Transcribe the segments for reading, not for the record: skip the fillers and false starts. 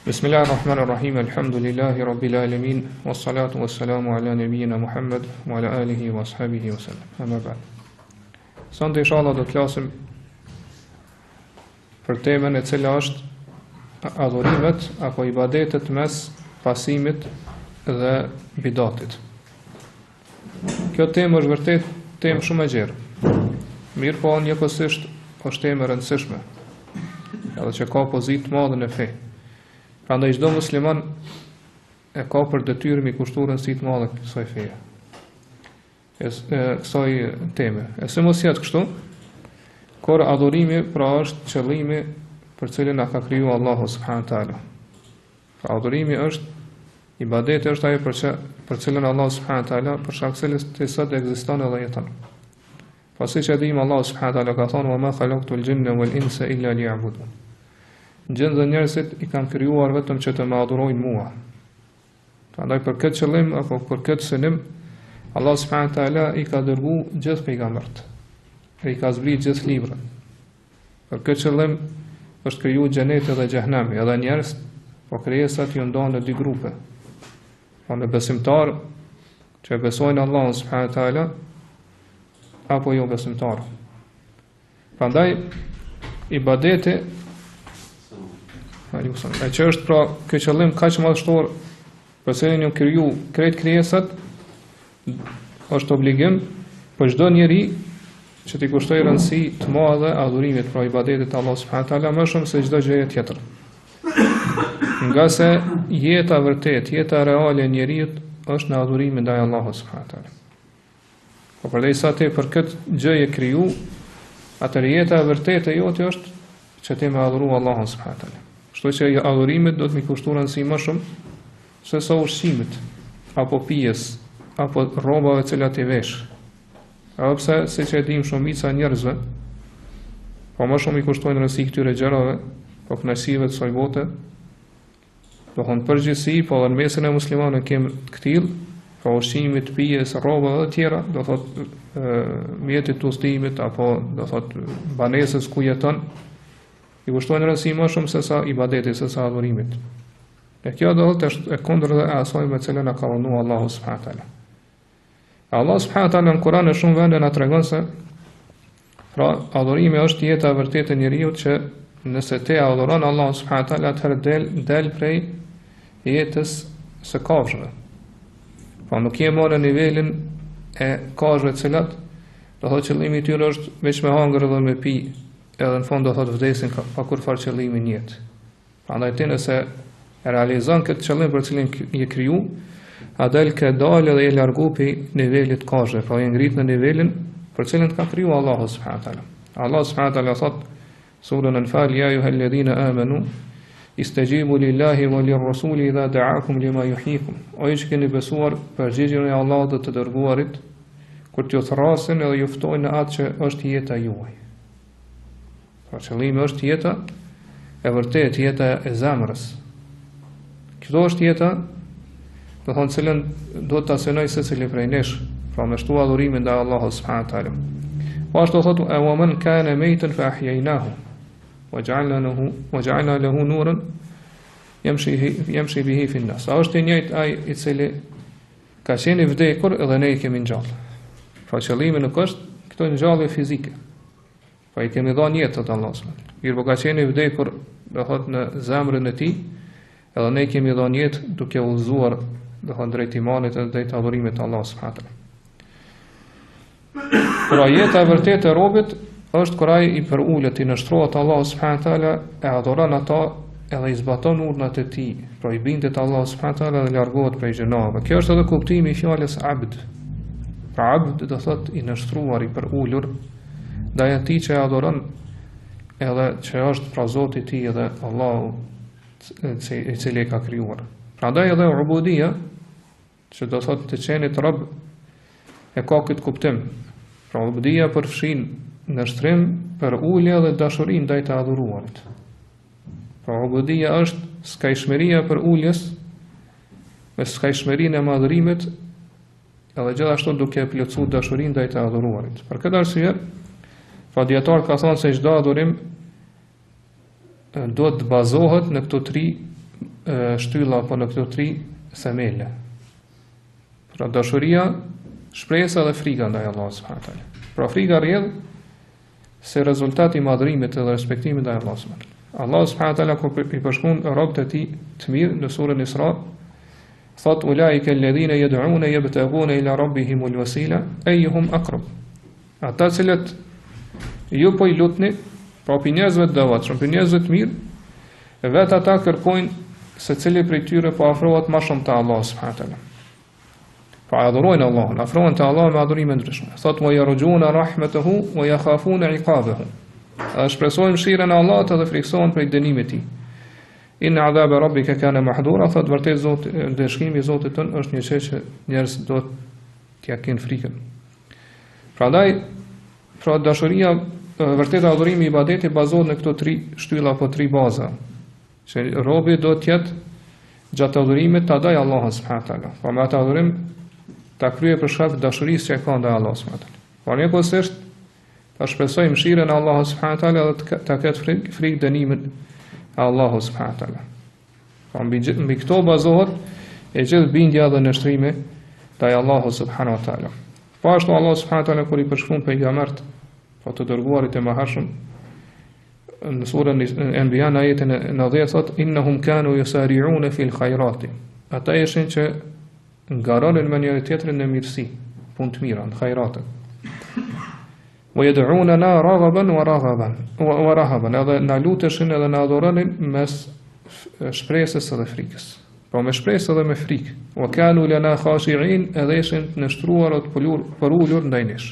Bismillahirrahmanirrahim, alhamdulillahi rabbil alamin, wassalatu wassalamu ala nabiyyina Muhammad wa ala alihi wa ashabihi wa sallam. Amma ba'd. Sonte inshallah do të flasim për temën e cila është adhurimet apo ibadetet mes pasimit dhe bidatit. Kjo temë është vërtet temë shumë e gjerë. Mirë po njëkohësisht është temë e rëndësishme, edhe që ka pozitë të madhe në fe. Prandaj çdo musliman e ka për detyrë mi kushtuar rëndësi të madhe kësaj feje. Kësaj teme. E se mos jetë kështu, kur adhurimi pra është qëllimi për cilin na ka kriju Allahu subhanahu taala. Pra adhurimi është ibadeti është ajo për cilën Allahu subhanahu taala për shkak se të sot ekziston edhe jeton. Pasi që dim Allahu subhanahu taala ka thonë: "Wa ma khalaqtul jinna wal insa illa liya'budun." Gjendë dhe njerëzit i kanë krijuar vetëm që të më adhurojnë mua. Prandaj për këtë qëllim apo për këtë synim, Allah subhanahu wa taala i ka dërguar gjithë pejgambert. I ka zbritur gjithë librat. Për këtë qëllim është krijuar xheneti dhe xhehenami, edhe njerëz, po krijesat janë ndonë në dy grupe. Po në besimtar që besojnë Allahun subhanahu wa taala apo jo besimtar. Prandaj ibadeti e që është pra kjo qëllim kaq madhështor për cilin janë kriju krejt krijesat, është obligim për çdo njeri që t'i kushtoj rëndësi të madhe adhurimit pra ibadetit të Allah subhanahu taala më shumë se çdo gjë tjetër. Nga se jeta vërtet, jeta reale e njeriut është në adhurimin ndaj Allahut subhanahu taala. Po përderisa ti për këtë gjë je kriju, atëherë jeta e vërtetë e jote është që ti më adhuru Allahun subhanahu taala. Kështu që adhurimit do të mi kushtuar rëndësi më shumë se sa ushqimit, apo pijes, apo rrobave të cilat i vesh. Edhe pse siç e dim shumica e njerëzve, po më shumë i kushtojnë rëndësi këtyre gjërave, po kënaqësive të kësaj bote. Do thonë përgjithësi, po edhe në mesin e muslimanëve kemi të tillë, po ushqimit, pijes, rrobave dhe tjera, do thotë mjetit të udhëtimit apo do thotë banesës ku jeton, i kushtojnë rëndësi më shumë se sa ibadeti, se sa adhurimit. E kjo do të është e kundërta e asaj me cilën na ka dhënë Allahu subhanahu taala. Allahu subhanahu taala në Kur'an në shumë vende na tregon se pra adhurimi është jeta e vërtetë e njeriu që nëse te adhuron Allahu subhanahu taala atëherë del prej jetës së kafshëve. Po nuk je më në nivelin e kafshëve të cilat do thotë qëllimi i tyre është veç me hangër dhe me pi, edhe në fund do thotë vdesin pa kur far qëllimi në jetë. Prandaj ti nëse e realizon këtë qëllim për cilin je kriju, adel ke dalë dhe je largu pi nivelit kafshëve, pra je ngrit në nivelin për cilin të ka kriju Allahu subhanahu taala. Allah subhanahu taala thot surën Al-Fal: "Ya ayyuhalladhina amanu istajibu lillahi wa lirrasuli idha da'akum lima yuhyikum." O ju që keni besuar, përgjigjeni Allahut dhe të dërguarit kur t'ju thrasin edhe ju ftojnë në atë që është jeta juaj. Pra qëllimi është jeta e vërtet, jeta e zemrës. Kjo është jeta, do thonë cilën do të asenoj se cili prej nesh, pra me shtu adhurimin ndaj Allahut subhanahu taala. Po ashtu thotë: "Wa man kana maytan fa ahyaynahu wa ja'alna lahu nuran yamshi bihi fi an-nas." A është i njëjtë ai i cili ka qenë i vdekur edhe ne i kemi ngjall. Pra qëllimi nuk është këto ngjallje fizike. Po i kemi dhënë jetën Allahut. Mirë, po ka qenë i vdekur, do thotë në zemrën e tij, edhe ne kemi dhënë jetë duke udhëzuar, do thonë drejt imanit dhe drejt adhurimit të Allahut subhanahu taala. Pra jeta e vërtetë e robit është kur ai i përulet, i nështrohet Allahu subhanahu taala, e adhuron ata edhe i zbaton urdhnat e tij, pra i bindet Allahu subhanahu taala dhe largohet prej gjunave. Kjo është edhe kuptimi i fjalës abd. Pra abd do thotë i nështruar, i përulur, ndaj atij që e adhuron edhe që është pra Zoti i tij edhe Allahu i cili e ka krijuar. Prandaj edhe ubudia, që do thotë të qenit rob, e ka këtë kuptim. Pra ubudia përfshin nështrim për ulje dhe dashuri ndaj të adhuruarit. Pra ubudia është skajshmëria për uljes me skajshmërinë e madhërimit, edhe gjithashtu duke plotësuar dashurinë ndaj të adhuruarit. Për këtë arsye, pra dietar ka thënë se çdo adhurim do të bazohet në këto tri shtylla apo në këto tri themele. Pra dashuria, shpresa dhe frika ndaj Allahut subhanahu wa taala. Pra frika rrjedh se rezultati i madhërimit dhe respektimit ndaj Allahut subhanahu wa taala. Allah subhanahu wa taala kur i përshkruan robët e tij të mirë në surën Isra, thot ulaika alladhina yad'una yabtaghuna ila rabbihimul wasila ayyuhum aqrab. Ata cilët ju po i lutni, pra për njerëzve të devotshëm, për njerëzve të mirë, vetë ata kërkojnë se cili prej tyre po afrohet më shumë te Allah subhanahu wa taala. Pa adhurojnë Allahun, afrohen te Allah me adhurime ndryshme. Thot wa yarjuna rahmatahu wa yakhafuna iqabahu. A shpresojnë mëshirën e Allahut dhe friksohen prej dënimit të tij. Inna adhaba rabbika kana mahdura, thot vërtet Zoti, dëshkimi i Zotit tën është një gjë që njerëzit do t'ia kenë frikën. Prandaj, pra dashuria, vërtet adhurimi i ibadeti bazohet në këto tri shtylla apo tri baza. Që robi do të jetë gjatë adhurimit ta ndaj Allahut subhanahu wa taala. Pa me atë adhurim ta kryej për shkak të dashurisë që ka ndaj Allahut subhanahu wa taala. Por njëkohësisht ta shpresoj mëshirën e Allahut subhanahu wa taala dhe ta ketë frikë dënimin e Allahut subhanahu wa taala. Pa mbi këto bazohet e gjithë bindja dhe nështrimi ndaj Allahut subhanahu wa taala. Po ashtu Allah subhanahu wa taala kur i përshkruan pejgambert, po të dërguarit e mëhershëm, në surën Anbiya në ajetin e 90 thot innahum kanu yusari'una fil khairati. Ata ishin që ngaronin me njëri tjetrin në mirësi, punë të mira, në khajrate. Wa yad'unana raghaban wa rahaban. Edhe na luteshin edhe na adhuronin mes shpresës dhe frikës. Po me shpresë dhe me frikë. Wa kanu lana khashi'in, edhe ishin të nështruar o të përulur ndaj nesh.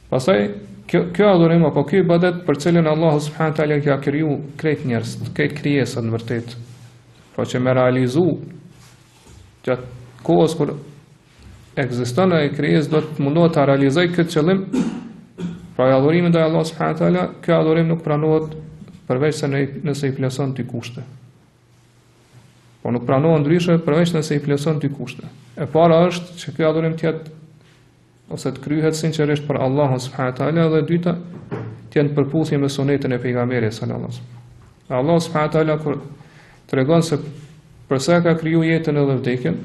Pastaj kjo adhurim apo ky ibadet për cilën Allahu subhanahu wa taala ka kriju krejt njerëz, krejt krijesat në vërtet. Po që me realizu gjatë kohës kur ekziston ai krijesë do të mundohet ta realizojë këtë qëllim. Pra adhurimi ndaj Allahut subhanahu wa taala, ky adhurim nuk pranohet përveç se nëse i plotson dy kushte. Po nuk pranohet ndryshe përveç nëse i plotson dy kushte. E para është që ky adhurim të jetë ose të kryhet sinqerisht për Allahun subhanahu wa taala dhe e dyta të jenë përputhje me sunetin e pejgamberit sallallahu alaihi wasallam. Allah subhanahu wa taala kur tregon se përsa ka kriju jetën edhe vdekjen,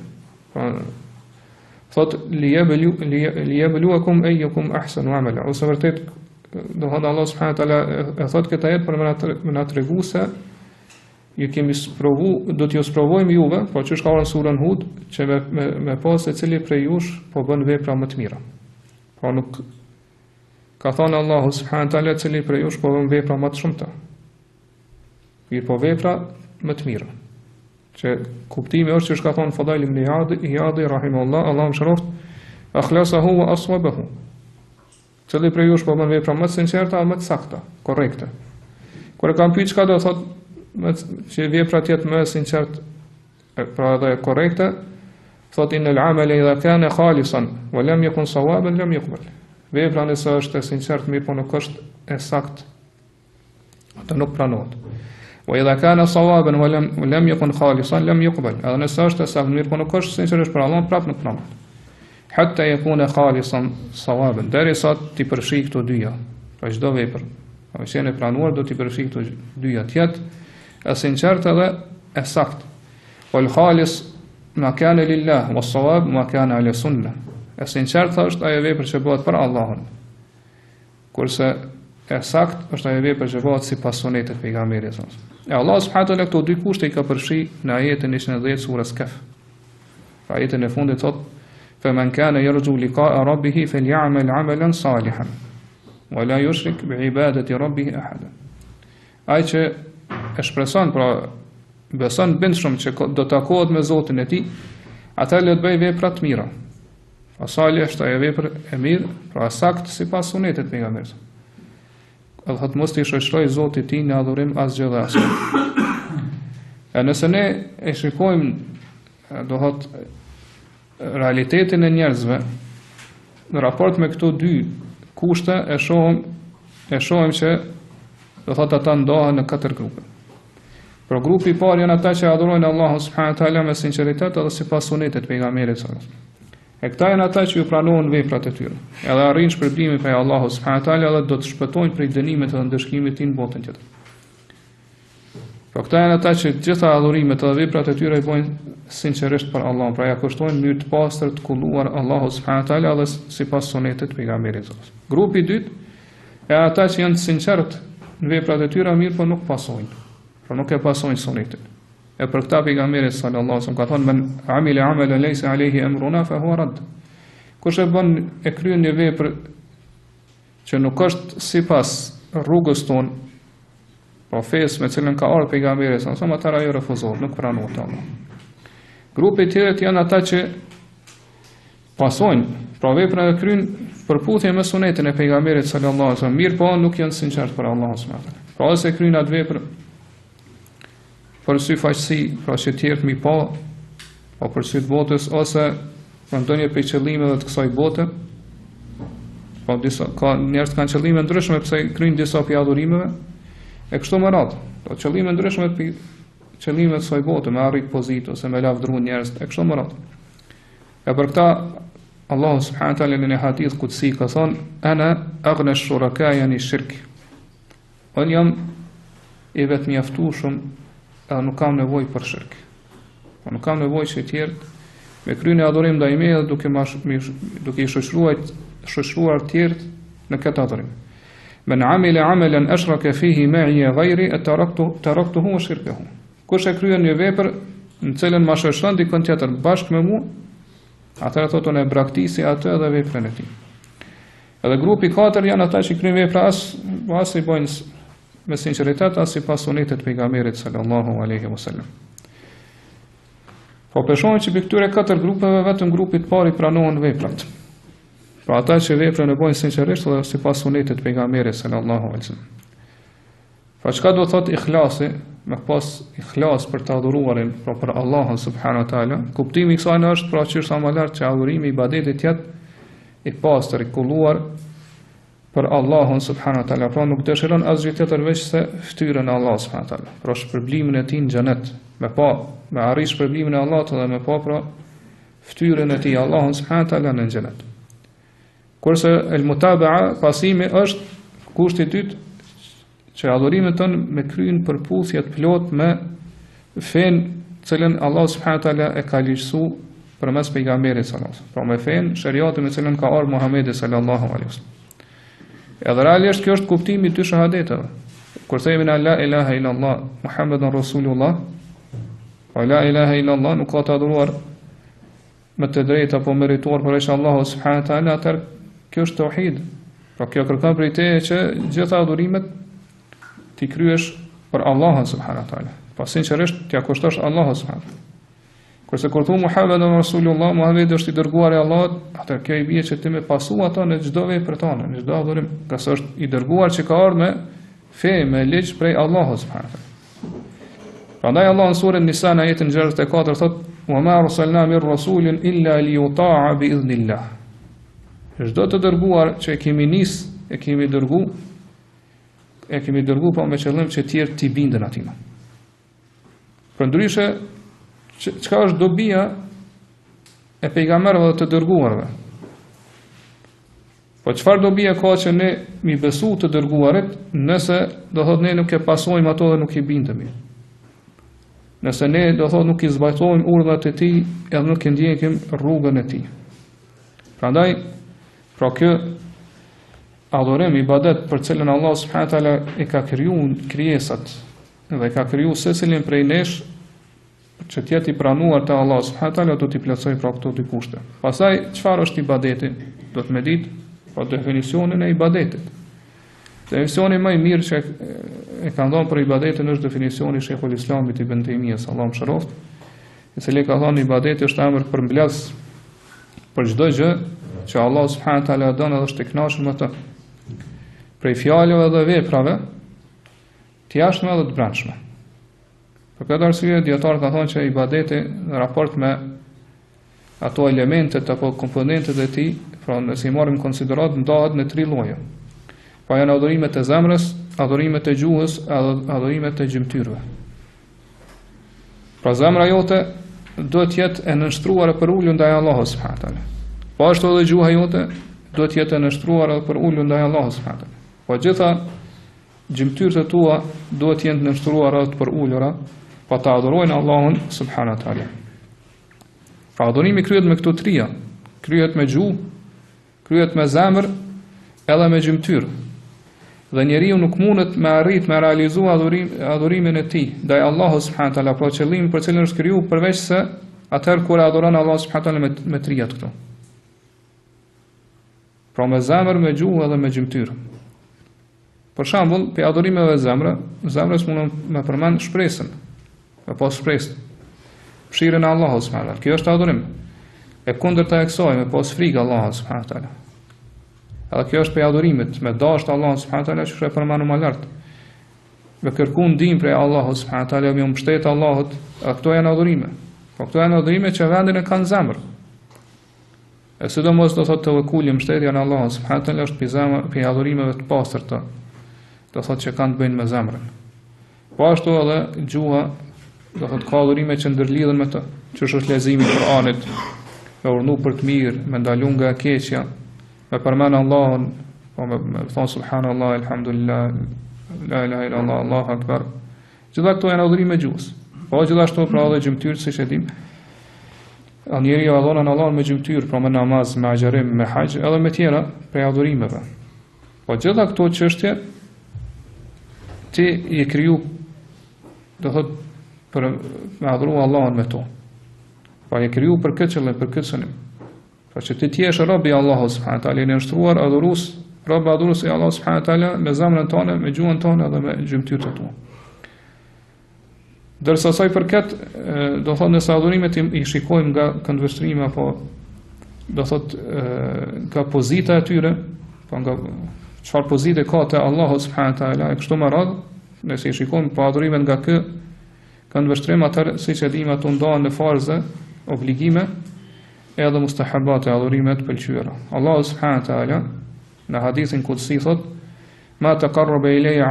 thot liyabluwakum ayyukum ahsanu amala. Ose vërtet do thonë Allah subhanahu wa taala e thot këtë jetë për më na tregu se ju kemi sprovu, do t'ju sprovojmë juve, po që shka në surën Hud, që me pas se cili prej jush po bën vepra më të mira. Po nuk ka thonë Allahu subhanahu wa taala cili prej jush po bën vepra më të shumta. Mirë po vepra më të mira. Që kuptimi është që shka thonë Fadail ibn Iyadi rahimahullah, Allah më shëroft, akhlasahu wa aswabahu. Cili prej jush po bën vepra më të sinqerta, më të sakta, korrekte. Kur e kam pyet çka do thotë që vepra të jetë më sinqert, pra edhe korrekte, thot inel amale idha kana khalisan wa lam yakun sawaban lam yuqbal. Vepra nëse është e sinqert mirë po nuk është e sakt, atë nuk pranohet. Wa idha kana sawaban wa lam yakun khalisan lam yuqbal. Edhe nëse është e sakt mirë po nuk është sinqerisht për Allah, prap nuk pranohet. Hatta yakuna khalisan sawaban. Derisa ti përfshi këto dyja, pra çdo vepër, nëse e pranuar do ti përfshi këto dyja të jetë e sinqert edhe e sakt. Wal khalis ma kana lillah was sawab ma kana ala sunnah. E sinqert është ajo vepër që bëhet për Allahun. Kurse e sakt është ajo vepër që bëhet sipas sunetit të pejgamberit. E Allah subhanahu wa taala këto dy kushte i ka përfshi në ajetin 110 surës Kaf. Pra ajetin e fundit thot: "Faman kana yarju liqa'a rabbih falyamal 'amalan salihan wa la yushrik bi'ibadati rabbih ahada." Ai që e shpreson, pra beson bindshëm që do të takohet me Zotin e tij, atëherë le të bëj vepra të mira. Pasali është ajo vepër e mirë, pra sakt sipas sunetit pejgamberit. Edhe thot mos të shoqëroj Zotit tij në adhurim asgjë dhe asgjë. E nëse ne e shikojmë, do thot realitetin e njerëzve në raport me këto dy kushte, e shohim që do thot ata ndohen në 4 grupe. Pro grupi i parë janë ata që adhurojnë Allahun subhanahu wa taala me sinqeritet edhe sipas sunetit pejgamberit sallallahu alaihi wasallam. E këta janë ata që ju pranohen veprat e tyre. Edhe arrin shpërblimin prej Allahut subhanahu wa taala dhe do të shpëtojnë prej dënimit dhe ndëshkimit të në botën tjetër. Po këta janë ata që gjitha adhurimet dhe veprat e tyre i bojnë sinqerisht për Allah, pra ja kushtojnë në mënyrë të pastër të kulluar Allahut subhanahu wa taala dhe sipas sunetit të pejgamberit. Grupi i dytë e ata që janë sinqert në veprat e tyre, mirë po nuk pasojnë. Pra nuk e pasojnë sunetin. E për këta pejgamberi sallallahu alaihi wasallam ka thonë men amila amalan laysa alayhi amruna fa huwa radd. Kush e bën e kryen një vepër që nuk është sipas rrugës tonë, profes me cilën ka ardhur pejgamberi sallallahu alaihi wasallam, atëra ajo refuzohet, nuk pranohet Allah. Grupi i tjerë janë ata që pasojnë, pra veprat e kryejn përputhje me sunetin e pejgamberit sallallahu alaihi wasallam, mirë po nuk janë sinqert për Allahun subhanahu wa taala. Pra ose kryejn atë vepër për sy faqësi, pra që tjerë mi pa, o për sy të botës, ose për ndonjë prej qëllimeve të kësaj bote, po ka njerëz kanë qëllime ndryshme pse kryejn disa prej adhurimeve, e kështu me radhë. Do qëllime ndryshme për qëllime të kësaj bote, me arrit pozitë ose me lavdëruar njerëz, e kështu me radhë. E për këta Allahu subhanahu wa taala në një hadith kutsi ka thonë: "Ana aghna ash-shuraka yani shirk." Unë jam i vetë mjaftueshëm, edhe nuk kam nevojë për shirk. Nuk kam nevojë që tjerë me kryen adhurim ndaj meje duke i shoqëruar të tjerë në këtë adhurim. Men amila amalan ashraka fihi ma'i ghayri taraktuhu wa shirkahu. Kush e kryen një vepër në cilën ma shoqëron dikon tjetër bashkë me mua, atëherë thotë unë e braktisi atë edhe veprën e tij. Edhe grupi 4 janë ata që kryejnë vepra as i bojnë me sinqeritet as sipas sunetit të pejgamberit sallallahu alaihi wasallam. Po peshohen që për këtyre 4 grupeve vetëm grupi i parë i pranohen veprat. Pra ata që veprën e bojnë sinqerisht dhe sipas sunetit të pejgamberit sallallahu alaihi wasallam. Pra çka do thotë ikhlasi, me pas ikhlas për të adhuruarin, pra për Allahun subhanahu wa taala, kuptimi i kësaj është pra që është më lart që adhurimi i ibadetit të jetë i pastër, i kulluar për Allahun subhanahu wa taala, pra nuk dëshiron asgjë tjetër veç se ftyrën e Allahut subhanahu wa taala, pra shpërblimin e tij në xhenet, me arrit shpërblimin e Allahut dhe me pa pra ftyrën e tij Allahun subhanahu wa taala në xhenet. Kurse el mutaba'a, pasimi është kushti i dytë që adhurimet tonë me kryen përputhje të plot me fen cilën Allah subhanahu wa taala e ka ligjësuar përmes pejgamberit sallallahu alaihi wasallam, pra me fen shariatin me cilën ka ardhur Muhamedi sallallahu alaihi wasallam. Edhe realisht kjo është kuptimi i dy shahadeteve. Kur themi la ilaha illallah Muhammedun rasulullah, pa la ilaha illallah nuk ka të adhuruar me të drejtë apo merituar përveç Allahut subhanahu wa taala, atë kjo është tauhid. Pra kjo kërkon prej teje që gjitha adhurimet ti kryesh për Allahun subhanahu wa taala. Pa sinqerisht t'ia kushtosh Allahut subhanahu wa taala. Kurse kur thu Muhammedun rasulullah, Muhamedi është i dërguari i Allahut, atë kjo i bie që ti me pasu ato në çdo vepër tonë, në çdo adhurim, ka se është i dërguar që ka ardhur me fe, me ligj prej Allahut subhanahu wa taala. Prandaj Allah në surën Nisa në ajetin 64 thotë: "Wa ma arsalna min rasulin illa liyuta'a bi idhnillah." Çdo të dërguar që e kemi dërgu pa me qëllim që tjerë t'i bindën atina. Për ndryshe, çka është dobia e pejgamberëve dhe të dërguarve? Po çfarë dobia ka që ne mi besu të dërguarit, nëse do thotë ne nuk e pasojmë ato dhe nuk i bindemi? Nëse ne do thotë nuk i zbajtojmë urdhat e tij edhe nuk i ndjekim rrugën e tij. Prandaj, pra kjo adhurim, ibadet për cilën Allah subhanahu wa taala e ka krijuar krijesat dhe ka krijuar secilin prej nesh që të jetë i pranuar te Allah subhanahu wa taala, do t'i plotësoj pra këto dy kushte. Pastaj çfarë është ibadeti? Do të më ditë pa definicionin e ibadetit. Definicioni më i mirë që e ka dhënë për ibadetin është definicioni i Sheikhul Islamit Ibn Taymiyes, Allahu mëshiroft, i cili ka thënë ibadeti është emër për mbledhës për çdo gjë që Allah subhanahu wa taala don edhe është i kënaqur me të. Prej fjalëve dhe veprave të jashtme dhe të brendshme. Për këtë arsye dietar ka thënë që ibadeti në raport me ato elementet apo komponentet e tij, pra nëse i marrim në konsiderat, ndahet në 3 lloje. Pa janë adhurimet e zemrës, adhurimet e gjuhës, adhurimet e gjymtyrëve. Pra zemra jote duhet të jetë e nënshtruar për ulje ndaj Allahut subhanahu wa taala. Po ashtu edhe gjuha jote do të jetë e nështruar edhe për ulur ndaj Allahut subhanahu wa taala. Po gjitha gjymtyrët e tua duhet të jenë të nështruara edhe për ulura, pa ta adhurojnë Allahun subhanahu wa taala. Pra adhurimi kryhet me këto trija, kryhet me gjuhë, kryhet me zemër, edhe me gjymtyr. Dhe njeriu nuk mundet me arrit me realizu adhurimin e tij ndaj Allahut subhanahu wa taala, pra qëllimi për cilën është krijuar përveç se atëherë kur adhuron Allahun subhanahu wa taala me trijat këto. Pra me zemër, me gjuhë edhe me gjymtyr. Për shembull, pe adhurimeve zemrës mundon me përmend shpresën, me pas shpresë. Mëshirën e Allahut subhanahu wa taala. Kjo është adhurim. E kundërta e kësaj me pas frikë Allahut subhanahu wa taala. Edhe kjo është pe adhurimit, me dashur Allahut subhanahu wa taala, që është përmendur më lart. Me kërku ndihmë prej Allahut subhanahu wa taala, me mbështet Allahut, këto janë adhurime. Po këto janë adhurime që vendin e kanë zemër. E sidomos do thotë tevekuli, mbështetja në Allahut subhanahu wa taala është pe adhurimeve të pastërta. Do thotë që kanë të bëjnë me zemrën. Po ashtu edhe gjuha, do thotë ka adhurime që ndërlidhen me të, që është leximi i Kuranit, me urnu për të mirë, me ndalu nga e keqja, me përmenë Allahun, po me thonë subhanallah, alhamdulillah, la ilaha illallah, Allahu akbar. Gjitha këto janë adhurime gjuhës. Po gjithashtu pra edhe gjymtyrë, siç e dim. Njeriu adhuron Allahun me gjymtyrë, pra me namaz, me agjerim, me haxh, edhe me tjera prej adhurimeve. Po gjitha këto çështje ti i kriju, do thotë për me adhuru Allahun me to. Pa e kriju për këtë qëllim, për këtë synim. Pra që ti jesh rob i Allahut subhanahu wa taala, i nështruar adhurus, rob adhurus i Allahut subhanahu wa taala me zemrën tonë, me gjuhën tonë dhe me gjymtyrët e tua. Dërsa sa i përket, do thotë nëse adhurimet i shikojmë nga këndvështrimi apo do thotë nga pozita e tyre, po nga çfarë pozite ka te Allahu subhanahu wa taala, e kështu me radhë, nëse i shikojmë pa adhurimet nga kë këndvështrim, atëherë siç e dimë ato ndahen në farze, obligime edhe mustahabate, adhurimet pëlqyera. Allahu subhanahu wa taala në hadithin kudsi thot: "Ma taqarraba ilayya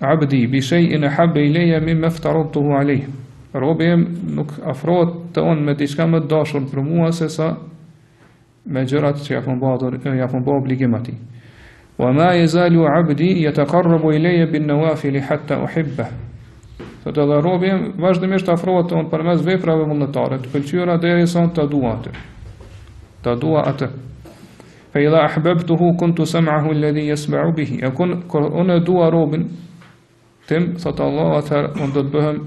'abdi bi shay'in ahabba ilayya mimma aftaradtuhu alayh." Robi nuk afrohet te on me diçka më të dashur për mua se sa me gjërat që ja kam bë obligim atij. "Wa ma yazalu 'abdi yataqarrabu ilayya bin nawafil hatta uhibba." Sot edhe robi vazhdimisht afrohet on përmes veprave vullnetare të pëlqyera derisa ta dua atë. Ta dua atë. Fa idha ahbabtuhu kuntu sam'ahu alladhi yasma'u bihi. Kur unë dua robin tim, thot Allah, atëherë unë do të bëhem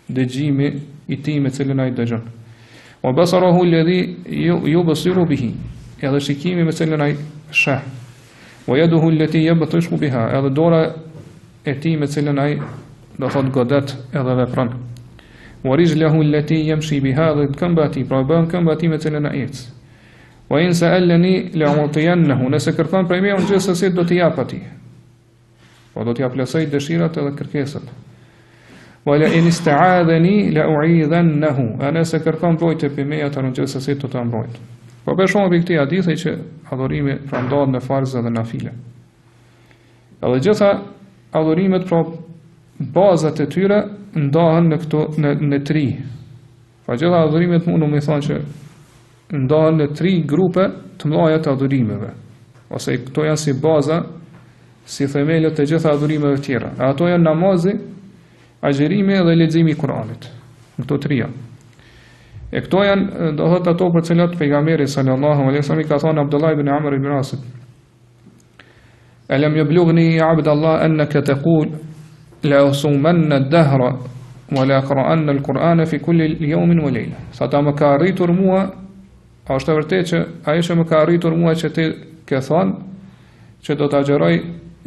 dëgjimi i tij me cilën ai dëgjon. Wa basarahu alladhi yubsiru bihi. Edhe shikimi me cilën ai sheh. Wa yaduhu allati yabtashu biha. Edhe dora e tij me cilën ai do thot godet edhe vepron. Wa rijluhu allati yamshi biha, dhe këmba e tij, pra bën këmba e tij me cilën ai ec. Wa in sa'alani la'utiyannahu, nëse kërkon prej meje unë gjithsesi do t'i jap atij. Po do t'i plotësoj dëshirat edhe kërkesat. Wa la in ista'adhani la'u'idhannahu, nëse kërkon mbrojtje prej meje atë unë gjithsesi do ta mbrojt. Po për shkak të këtij hadithi që adhurimi pra ndahet në farze dhe nafile. Edhe gjitha adhurimet pra bazat e tyre ndahen në tri. Pa gjitha adhurimet mundu me thonë që ndahen në tri grupe të mëdha të adhurimeve. Ose këto janë si baza, si themelët e gjitha adhurimeve tjera. Ato janë namazi, agjerimi dhe leximi i Kuranit. Këto trija. E këto janë, do thotë ato për cilat pejgamberi sallallahu alaihi wasallam ka thënë Abdullah ibn Amr ibn Asit: "Alam yablughni ya Abdallah annaka taqul la usumanna ad-dahra wa la aqra'anna al-Qur'ana fi kulli yawmin wa layla." Sa ta më ka arritur mua, a është e vërtetë që ajo që më ka arritur mua që ti ke thënë që do ta xheroj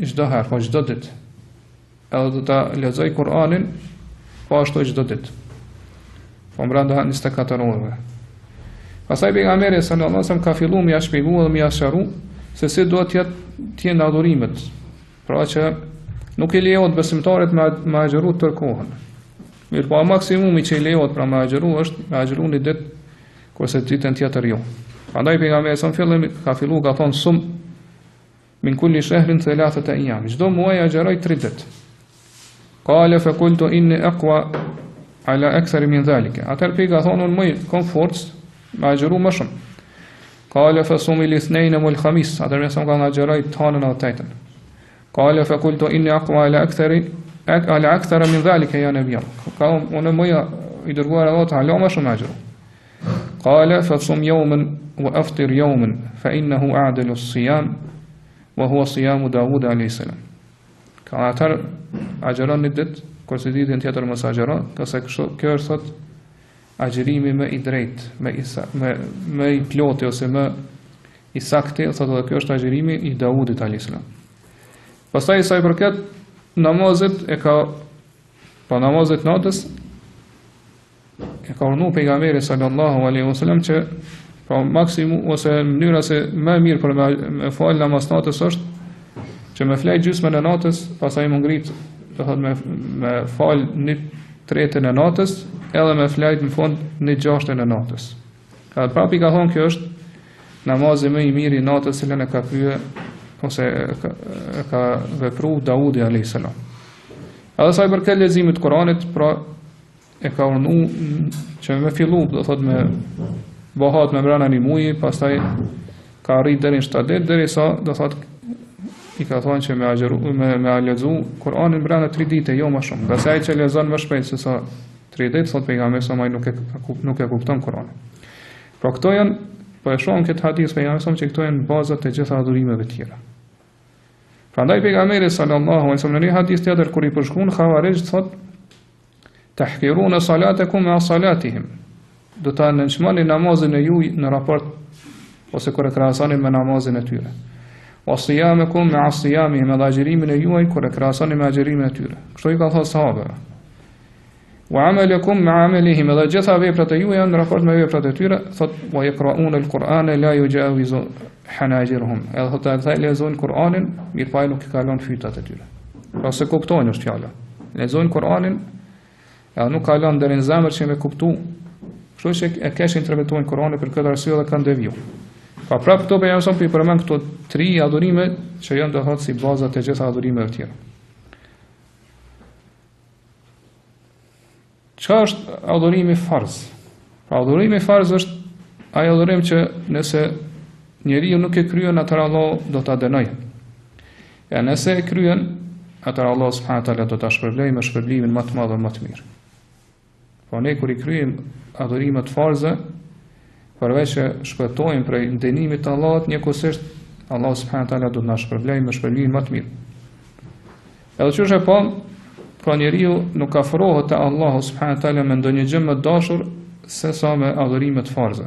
çdo herë, po çdo ditë. Edhe do ta lexoj Kur'anin po ashtu çdo ditë. Po brenda 24 orëve. Pastaj pejgamberi sallallahu alaihi wasallam ka filluar m'ia shpjeguar dhe m'ia sqaruar se si duhet të jenë adhurimet. Pra që nuk i lejohet besimtarit me agjeru tër kohën. Mirë, po maksimumi që i lejohet pra me agjeru është me agjeru një ditë, kurse ditën tjetër jo. Prandaj pejgamberi sa fillim ka filluar ka thonë sum min kulli shahrin thalathat ayyam. Çdo muaj agjeroj 3 ditë. Qala fa qultu inni aqwa ala akthar min zalika. Atë ka thonë unë më kam forcë me agjeru më shumë. Qala fa sumi l-ithnain wal khamis, atëherë më son kanë xheroj tanën e tjetën. Qala fa qultu inni aqwa ala akthar min zalika ya nabiy. Ka unë më i dërguar Allah ta'ala më shumë ajër. Qala fa sum yawman wa aftir yawman fa innahu a'dalu as-siyam wa huwa siyam Dawud alayhi salam. Ka atar ajëron një ditë, kurse ditën tjetër mos ajëron, qase kjo është thot agjërimi më i drejtë, më i plotë ose më i saktë, thotë edhe kjo është agjërimi i Dawudit alayhis salam. Pastaj sa i përket namazit pa namazit natës e ka urdhëruar pejgamberi sallallahu alaihi wasallam që pa maksimum ose mënyra se më mirë për me fal namaz natës është që me flaj gjysmën e natës, pastaj më ngrit, do thotë me fal 1/3 e natës, edhe me flajt në fund 1/6 e natës. Ka prapi ka thonë kjo është namazi më i mirë i natës cilën e ka krye ose e ka vepru Daudi alayhis salam. Edhe sa i përket leximit të Kuranit, pra e ka urnu që me fillu, do thot me bëhat me brana një muji, pastaj ka arrit deri në 7 ditë, derisa do thot i ka thonë që me lexu Kur'anin brana 3 ditë, jo më shumë. Nga sa ai që lexon më shpejt se sa 3 ditë, thot pejgamberi sa ai nuk e kupton Kur'anin. Pra këto janë, po e shohim këtë hadith pejgamberi që këto janë bazat e gjitha adhurimeve të tjera. Prandaj pejgamberi sallallahu alaihi wasallam në një hadith tjetër kur i përshkruan Khawarij thot tahqiruna salatakum ma salatihim. Do ta nënçmoni namazin e juaj në raport ose kur e krahasoni me namazin e tyre. Wa siyamakum ma siyamihim, edhe agjërimin e juaj kur e krahasoni me agjërimin e tyre. Kështu i ka thënë sahabëve. Wa amalakum ma amalihim, edhe gjitha veprat e juaja në raport me veprat e tyre, thot wa yaqra'una al-Qur'ana la yujawizu hanajirhum. Edhe thot ata lexojnë Kur'anin, mirë pa nuk i kalon fytat e tyre. Pra se kuptojnë është fjala. Lexojnë Kur'anin, edhe nuk kalon deri në zemër që me kuptu. Kështu që e kesh interpretojnë Kur'anin për këtë arsye dhe kanë deviju. Pa prapë këto për jamëson për i përmen këto 3 adhurime që janë të thotë si bazat e gjitha adhurimeve tjera. Çka është adhurimi farz? Pra adhurimi farz është ai adhurim që nëse njeriu nuk e kryen, atëherë Allah do ta dënojë. Ja nëse e kryen, atëherë Allah subhanahu wa taala do ta shpërblejë me shpërblimin më të madh dhe më të mirë. Po ne kur i kryejm adhurimet farze, përveç që shpëtojmë prej dënimit të Allahut, njëkohësisht Allah subhanahu wa taala do të na shpërblejë me shpërblimin më të mirë. Edhe çu është po, pra njeriu nuk afrohet te Allahu subhanahu wa taala me ndonjë gjë më dashur se sa me adhurimet farze.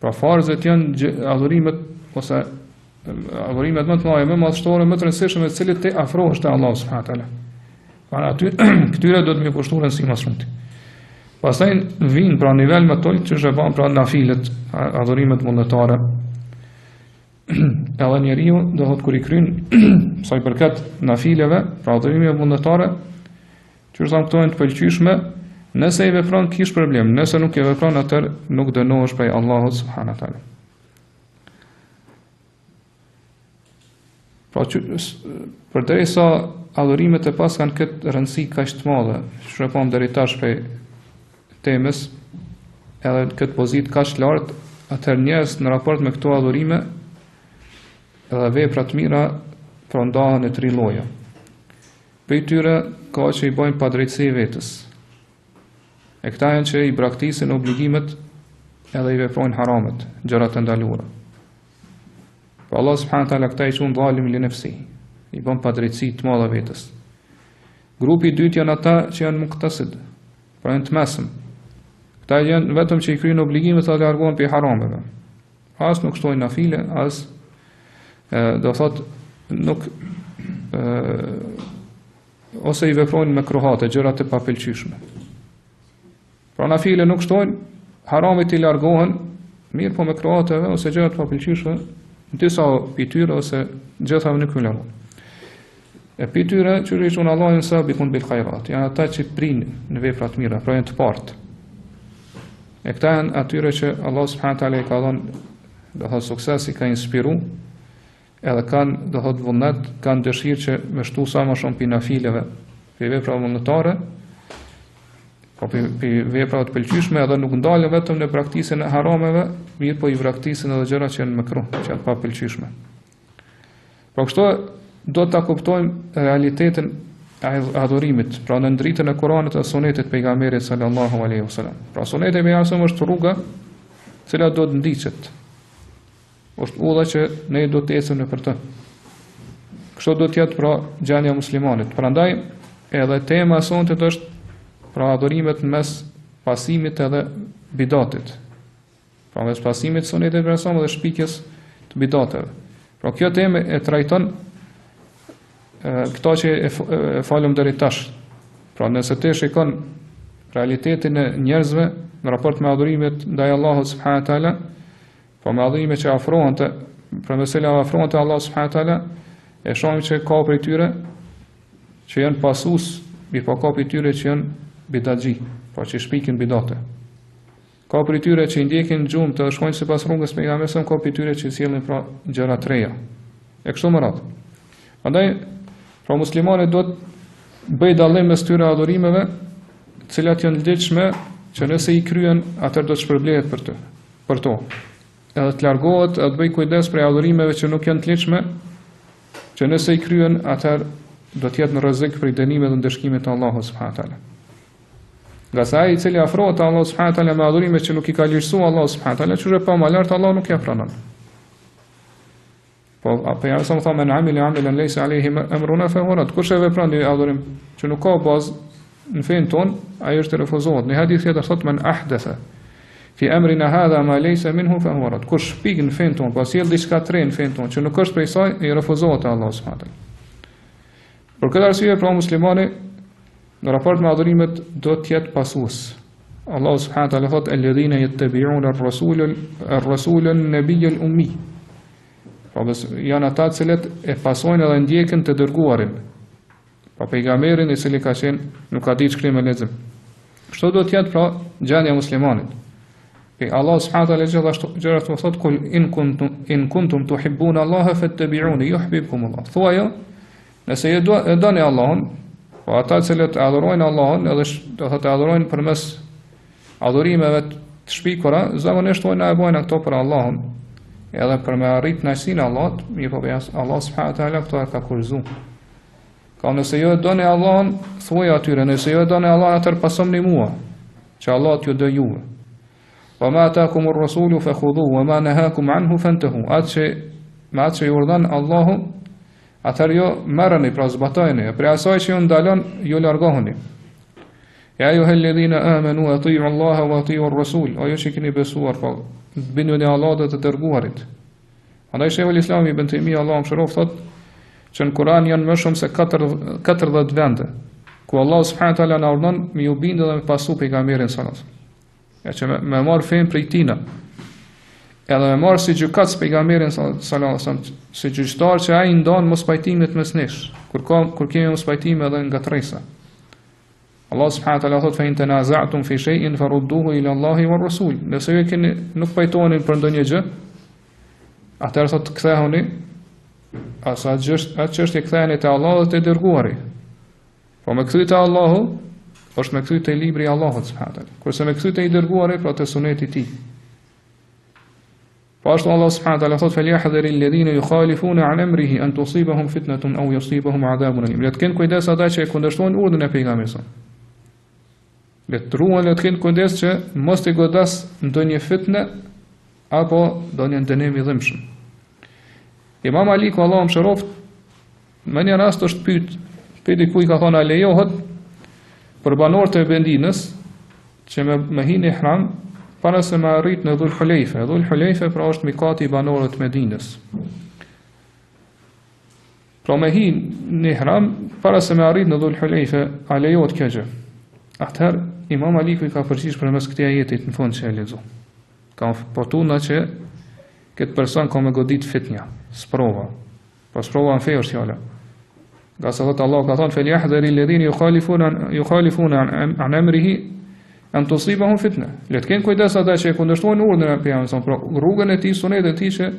Pra farzet janë adhurimet ose adhurimet më të mëdha, më madhështore, më të rëndësishme, me të cilit ti afrohesh te Allahu subhanahu wa taala. Para aty këtyre do të më kushtojnë si më shumë. Pastaj vijnë pra nivel më të ulët që është bën pra nafilet, adhurimet vullnetare. Edhe njeriu do thotë kur i kryen sa i përket nafileve, pra adhurimeve vullnetare, që janë këto të pëlqyeshme, nëse i vepron kish problem, nëse nuk e vepron atëherë nuk dënohesh prej Allahut subhanahu wa taala. Pra përderisa adhurimet e pas kanë këtë rëndësi kaq të madhe, shprehom deri tash prej temës, edhe këtë pozitë kaq lartë, atëherë njerëz në raport me këto adhurime edhe vepra të mira pra ndahen në 3 lloje. Prej tyre ka që i bojnë padrejtësi vetes. E këta janë që i braktisin obligimet edhe i veprojnë haramet, gjërat e ndaluara. Po Allah subhanahu wa taala këta i quajnë zalim li nafsi, i bën padrejtësi të madhe vetes. Grupi i dytë janë ata që janë muqtasid, pra janë të mesëm. Këta janë vetëm që i kryejnë obligimet dhe largohen prej harameve. As nuk shtojnë nafile, as do thot nuk ose i veprojnë me kruhate, gjërat e papëlqyeshme. Pra nafile nuk shtojnë, haramit i largohen, mirë po me kruhateve ose gjërat e papëlqyeshme, në disa pityre ose gjithave nuk i largohen. E pityre që rishun Allahin sa bikun bil khairat, janë ata që prinë në vepra të mira, pra janë të partë. E këta janë atyre që Allah subhanahu wa taala i ka dhënë, do thotë sukses, i ka inspiru, edhe kanë, do thotë vullnet, kanë dëshirë që me shtu sa më shumë pi nafileve, pi vepra vullnetare, Po për veprat të pëlqyeshme edhe nuk ndalen vetëm në praktikën e harameve, mirë po i braktisin edhe gjërat që janë makruh, që janë pa pëlqyeshme. Po kështu do ta kuptojmë realitetin e adhurimit, pra në dritën e Kuranit dhe sunetit pejgamberit sallallahu alaihi wasallam. Pra suneti me jasëm është rruga e cila do të ndiqet. Është udha që ne do të ecim nëpër të. Kështu do të jetë pra gjendja e muslimanit. Prandaj edhe tema e sontit është pra adhurimet në mes pasimit edhe bidatit. Pra mes pasimit sunetit për asam dhe shpikjes të bidateve. Pra kjo temë e trajton këto që e falëm deri tash. Pra nëse ti shikon realitetin e njerëzve në raport me adhurimet ndaj Allahut subhanahu wa taala, po me adhurimet që afrohen pra mesela afrohen te Allahu subhanahu wa taala, e shohim që ka prej tyre që janë pasues, mirë po ka prej tyre që janë bidatxhi, po që shpikin bidate. Ka prej tyre që i ndjekin gjumë të shkojnë sipas rrugës së pejgamberit, ka prej tyre që sjellin pra gjëra të reja. E kështu me radhë. Prandaj pra muslimani do të bëj dallim mes tyre adhurimeve, të cilat janë lehtëshme, që nëse i kryen, atëherë do të shpërblehet për to. Edhe të largohet, edhe të bëj kujdes për adhurimeve që nuk janë të lehtëshme, që nëse i kryen, atëherë do të jetë në rrezik për dënimet dhe ndëshkimet e Allahut subhanahu wa taala. Nga sa ai i cili afrohet te Allahu subhanahu wa taala me adhurime që nuk i ka lehtësuar Allahu subhanahu wa taala, çuçi pa më lart Allahu nuk ja pranon. Po apo ja sa më thonë amile amilan laysa alayhi amruna fa huwa rad. Kush e vepron një adhurim që nuk ka bazë në fen ton, ai është refuzohet. Në hadith tjetër thotë men ahdatha fi amrina hadha ma laysa minhu fa huwa rad. Kush shpik në fen ton, po sjell diçka të re në fen ton që nuk është prej saj, i refuzohet te Allahu subhanahu wa taala. Për këtë arsye pra muslimani në raport me adhurimet do të jetë pasues. Allahu subhanahu wa taala thotë alladhina yattabi'una ar-rasula an-nabiyya al-ummi. Po janë ata të cilët e pasojnë edhe ndjekin të dërguarin. Po pejgamberin i cili ka qenë nuk ka ditë shkrim e lexim. Kështu do të jetë pra gjendja e muslimanit. Allah subhanahu wa taala gjithashtu thotë kul in kuntum tuhibbuna Allaha fattabi'uni yuhibbukum Allah. Thuajo, nëse ju doni Allahun, po ata të cilët adhurojnë Allahun, edhe do thotë adhurojnë përmes adhurimeve të shpikura, zakonisht thonë e bojnë ato për Allahun. Edhe për me arrit kënaqësinë e Allahut, mirë po Allah subhanahu wa taala këto ka kurzu. Ka nëse ju doni Allahun, thuaj atyre, nëse ju doni Allahun, atëherë pasoni mua, që Allah t'ju do juve. Wa ma ataakum ar-rasulu fakhudhuhu wa ma nahakum anhu fantahu. Atë që ju urdhon Allahu, atëherë ju merrni, pra zbatojeni, për asaj që ju ndalon, ju largohuni. Ja ayyuhalladhina amanu atii'u Allaha wa atii'u ar-rasul. O ju që keni besuar, po binduni Allahut dhe të dërguarit. Andaj Sheikhul Islam Ibn Taymija Allahu mëshiroft thotë që në Kur'an janë më shumë se 40 vende ku Allah subhanahu wa taala na urdhon me ju bindë dhe me pasu pejgamberin sallallahu alaihi wasallam. Ja që me marr fen prej tina. Edhe me marr si gjykatës pejgamberin sallallahu alaihi wasallam, si gjyqtar që ai ndon mos pajtimet mes nesh. Kur kemi mos pajtime edhe ngatresa. Allah subhanahu wa taala thotë fa in tanaza'tum fi shay'in farudduhu ila Allahi war rasul. Nëse ju keni nuk pajtoheni për ndonjë gjë, atëherë thotë kthehuni atë çështje ktheheni te Allahu dhe te dërguari. Po me kthyet te Allahu është me kthyet te libri i Allahut subhanahu wa taala. Kurse me kthyet te i dërguari pra te suneti i tij. Po ashtu Allah subhanahu wa taala thotë falyahdhari alladhina yukhalifuna an amrihi an tusibahum fitnatun aw yusibahum adhabun alim. Le të kenë kujdes ata që e kundërshtojnë urdhën e pejgamberit. Le të ruan, le të kenë kujdes që mos të godas ndonjë fitnë apo ndonjë dënim i dhimbshëm. Imam Aliku Allahu mëshiroft në një rast është pyet dikuj ka thonë a lejohet për banorët e Medinës që me hinë ihram para se me arrit në Dhul Hulejfe. Dhul Hulejfe pra është mikati i banorëve të Medinës. Pra me hinë në ihram para se me arrit në Dhul Hulejfe, a lejohet kjo gjë? Atëherë Imam Aliku i ka përgjigj përmes këtij ajetit në fund që e lexo. Ka fortuna që këtë person ka me godit fitnja, sprova. Po sprova në fe është fjala. Nga sa thotë Allah ka thonë falyahdhari alladhina yukhalifuna an amrihi an tusibahum fitna. Le të kenë kujdes ata që e kundërshtojnë urdhën e pejgamberit, pra rrugën e tij, sunetin e tij që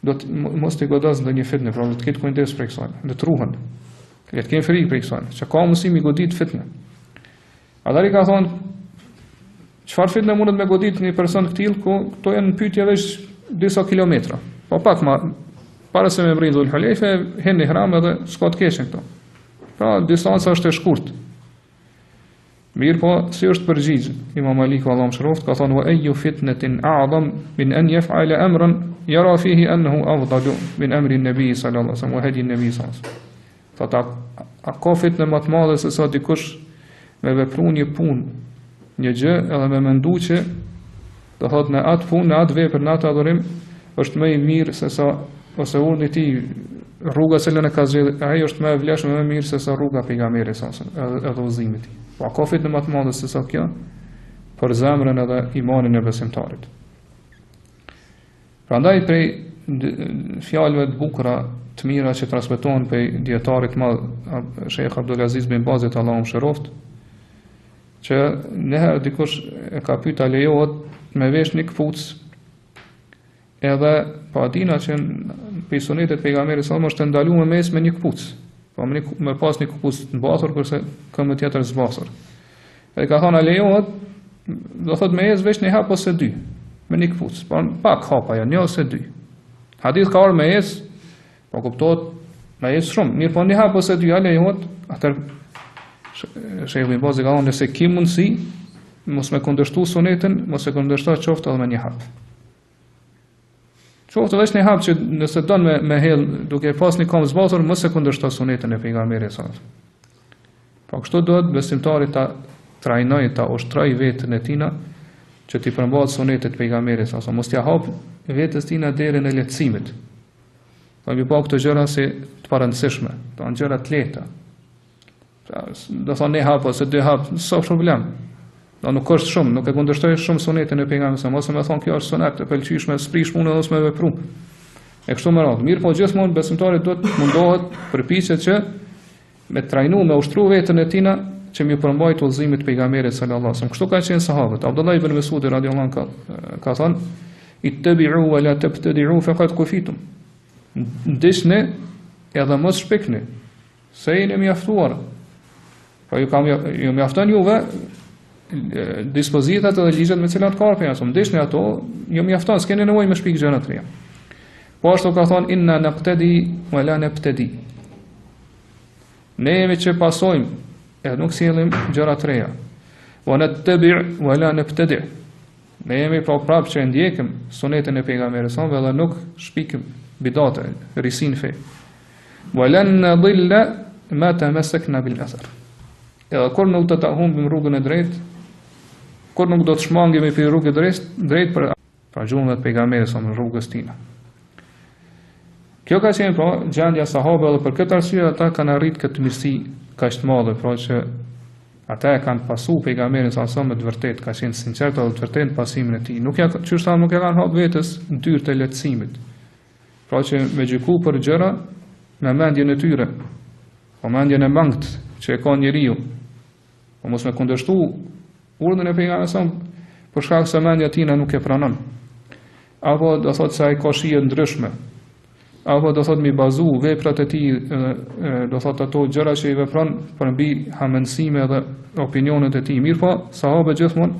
do të mos të godas ndonjë fitnë, pra do të ketë kujdes për kësaj, do të ruhen. Le të kenë frikë për kësaj, që ka mundësi mi godit fitnë. Atëri ka thonë, çfarë fitnë mundet me godit një person këtill, ku këto janë pyetje veç disa kilometra. Po pak ma para se me mrin Dhul Hulejfe, hen në ihram edhe s'ka të keqen këto. Pra distanca është e shkurtë. Mirë po, si është përgjigj Imam Maliku Allahu mëshiroft, ka thonë wa ayyu fitnatin a'zam min an yaf'ala amran yara fihi annahu afdalu min amri an-nabi sallallahu alaihi wasallam wa hadi an-nabi sallallahu alaihi wasallam. Thotë a ka fitnë më të madhe se sa dikush me vepru një punë, një gjë edhe me mendu që do thotë në atë punë, në atë vepër, në atë adhurim është më i mirë se sa ose urdhni i tij, rruga që lënë ka zgjedhur, ai është më e vlefshme, më mirë se sa rruga pejgamberit sallallahu alaihi wasallam, edhe udhëzimi i tij. Po ka fitnë më të madhe se sa kjo për zemrën edhe imanin e besimtarit. Prandaj prej fjalëve të bukura të mira që transmetohen prej dietarit të madh Sheikh Abdulaziz bin Bazit Allahu mëshiroft, që nëherë dikush e ka pyet a lejohet me vesh një këpucë, edhe pa dina që për sunetet pejgamberit sallallahu alaihi wasallam është ndaluar mes me një këpucë. Po me pas një këpucë të mbathur kurse këmbë tjetër zbasur. Edhe ka thonë a lejohet, do thotë me ecë veç një hap ose dy, me një këpucë, po pak hapa janë, një ose dy. Hadith ka orë me ecë, po kuptohet me ecë shumë, mirë po një hap ose dy a lejohet, atër Sheikh bin Bazi ka thonë nëse ki mundësi, mos me kundërshtu sunetin, mos e kundërshtu qoftë edhe me një hap. Qoftë edhe një hap që nëse don me hell duke pas një këmbë zbathur, mos e kundërshton sunetin e pejgamberit sallallahu alaihi wasallam. Po kështu duhet besimtari ta trajnojë, ta ushtrojë veten e tina që t'i përmbahet sunetit pejgamberit sallallahu alaihi wasallam, mos t'ia hap vetes tina derën e lehtësimit. Po mi pa këto gjëra si të parëndësishme, to janë gjëra të lehta. Pra, do thonë një hap ose dy hap, s'ka problem. Do nuk është shumë, nuk e kundërshtoj shumë sunetin e pejgamberit, ose më thon kjo është sunet e pëlqyeshme, sprish punën ose me vepru. E kështu me radhë. Mirë, po gjithmonë besimtari duhet mundohet përpiqet që me trajnu, me ushtru veten e tina që mi përmbajt udhëzimit pejgamberit sallallahu alaihi wasallam. Kështu ka qenë sahabët. Abdullah ibn Mesudi radhiyallahu anhu ka thënë: "Ittabi'u wa la tabtadi'u faqad kufitum." Ndishni edhe mos shpikni, se jeni mjaftuar. Po ju mjafton juve dispozitat edhe ligjet me cilat ka ardhur, ndeshni ato, jo mjafton, s'keni nevojë me shpik gjëra të reja. Po ashtu ka thonë inna naqtadi wa la nabtadi. Ne jemi që pasojmë, e nuk sjellim gjëra të reja. Wa nattabi' wa la nabtadi. Ne jemi prapë që ndjekim sunetin e pejgamberit sallallahu alaihi wasallam dhe nuk shpikim bidate, risin fe. Wa lan nadilla ma tamassakna bil athar. Edhe kur nuk do ta humbim rrugën e drejtë, kur nuk do të shmangemi për rrugën e drejtë për gjuhën e pejgamberit sa në rrugës tina. Kjo ka qenë pra gjendja sahabëve dhe për këtë arsye ata kanë arritë këtë mirësi kaq të madhe, pra që ata e kanë pasu pejgamberin sa me të vërtetë, ka qenë sinqert dhe të vërtetë pasimin e tij. Nuk ja kanë hap vetes dyrët e lehtësimit. Pra që me gjyku për gjëra me mendjen e tyre, po mendjen e mangët që e ka njeriu. Po mos me kundërshtu urdhën e pejgamberit sa për shkak se mendja tina nuk e pranon. Apo do thotë se ai ka shije ndryshme. Apo do thotë mi bazu veprat e tij, do thotë ato gjëra që i vepron për mbi hamendësime dhe opinionet e tij. Mirë po, sahabët gjithmonë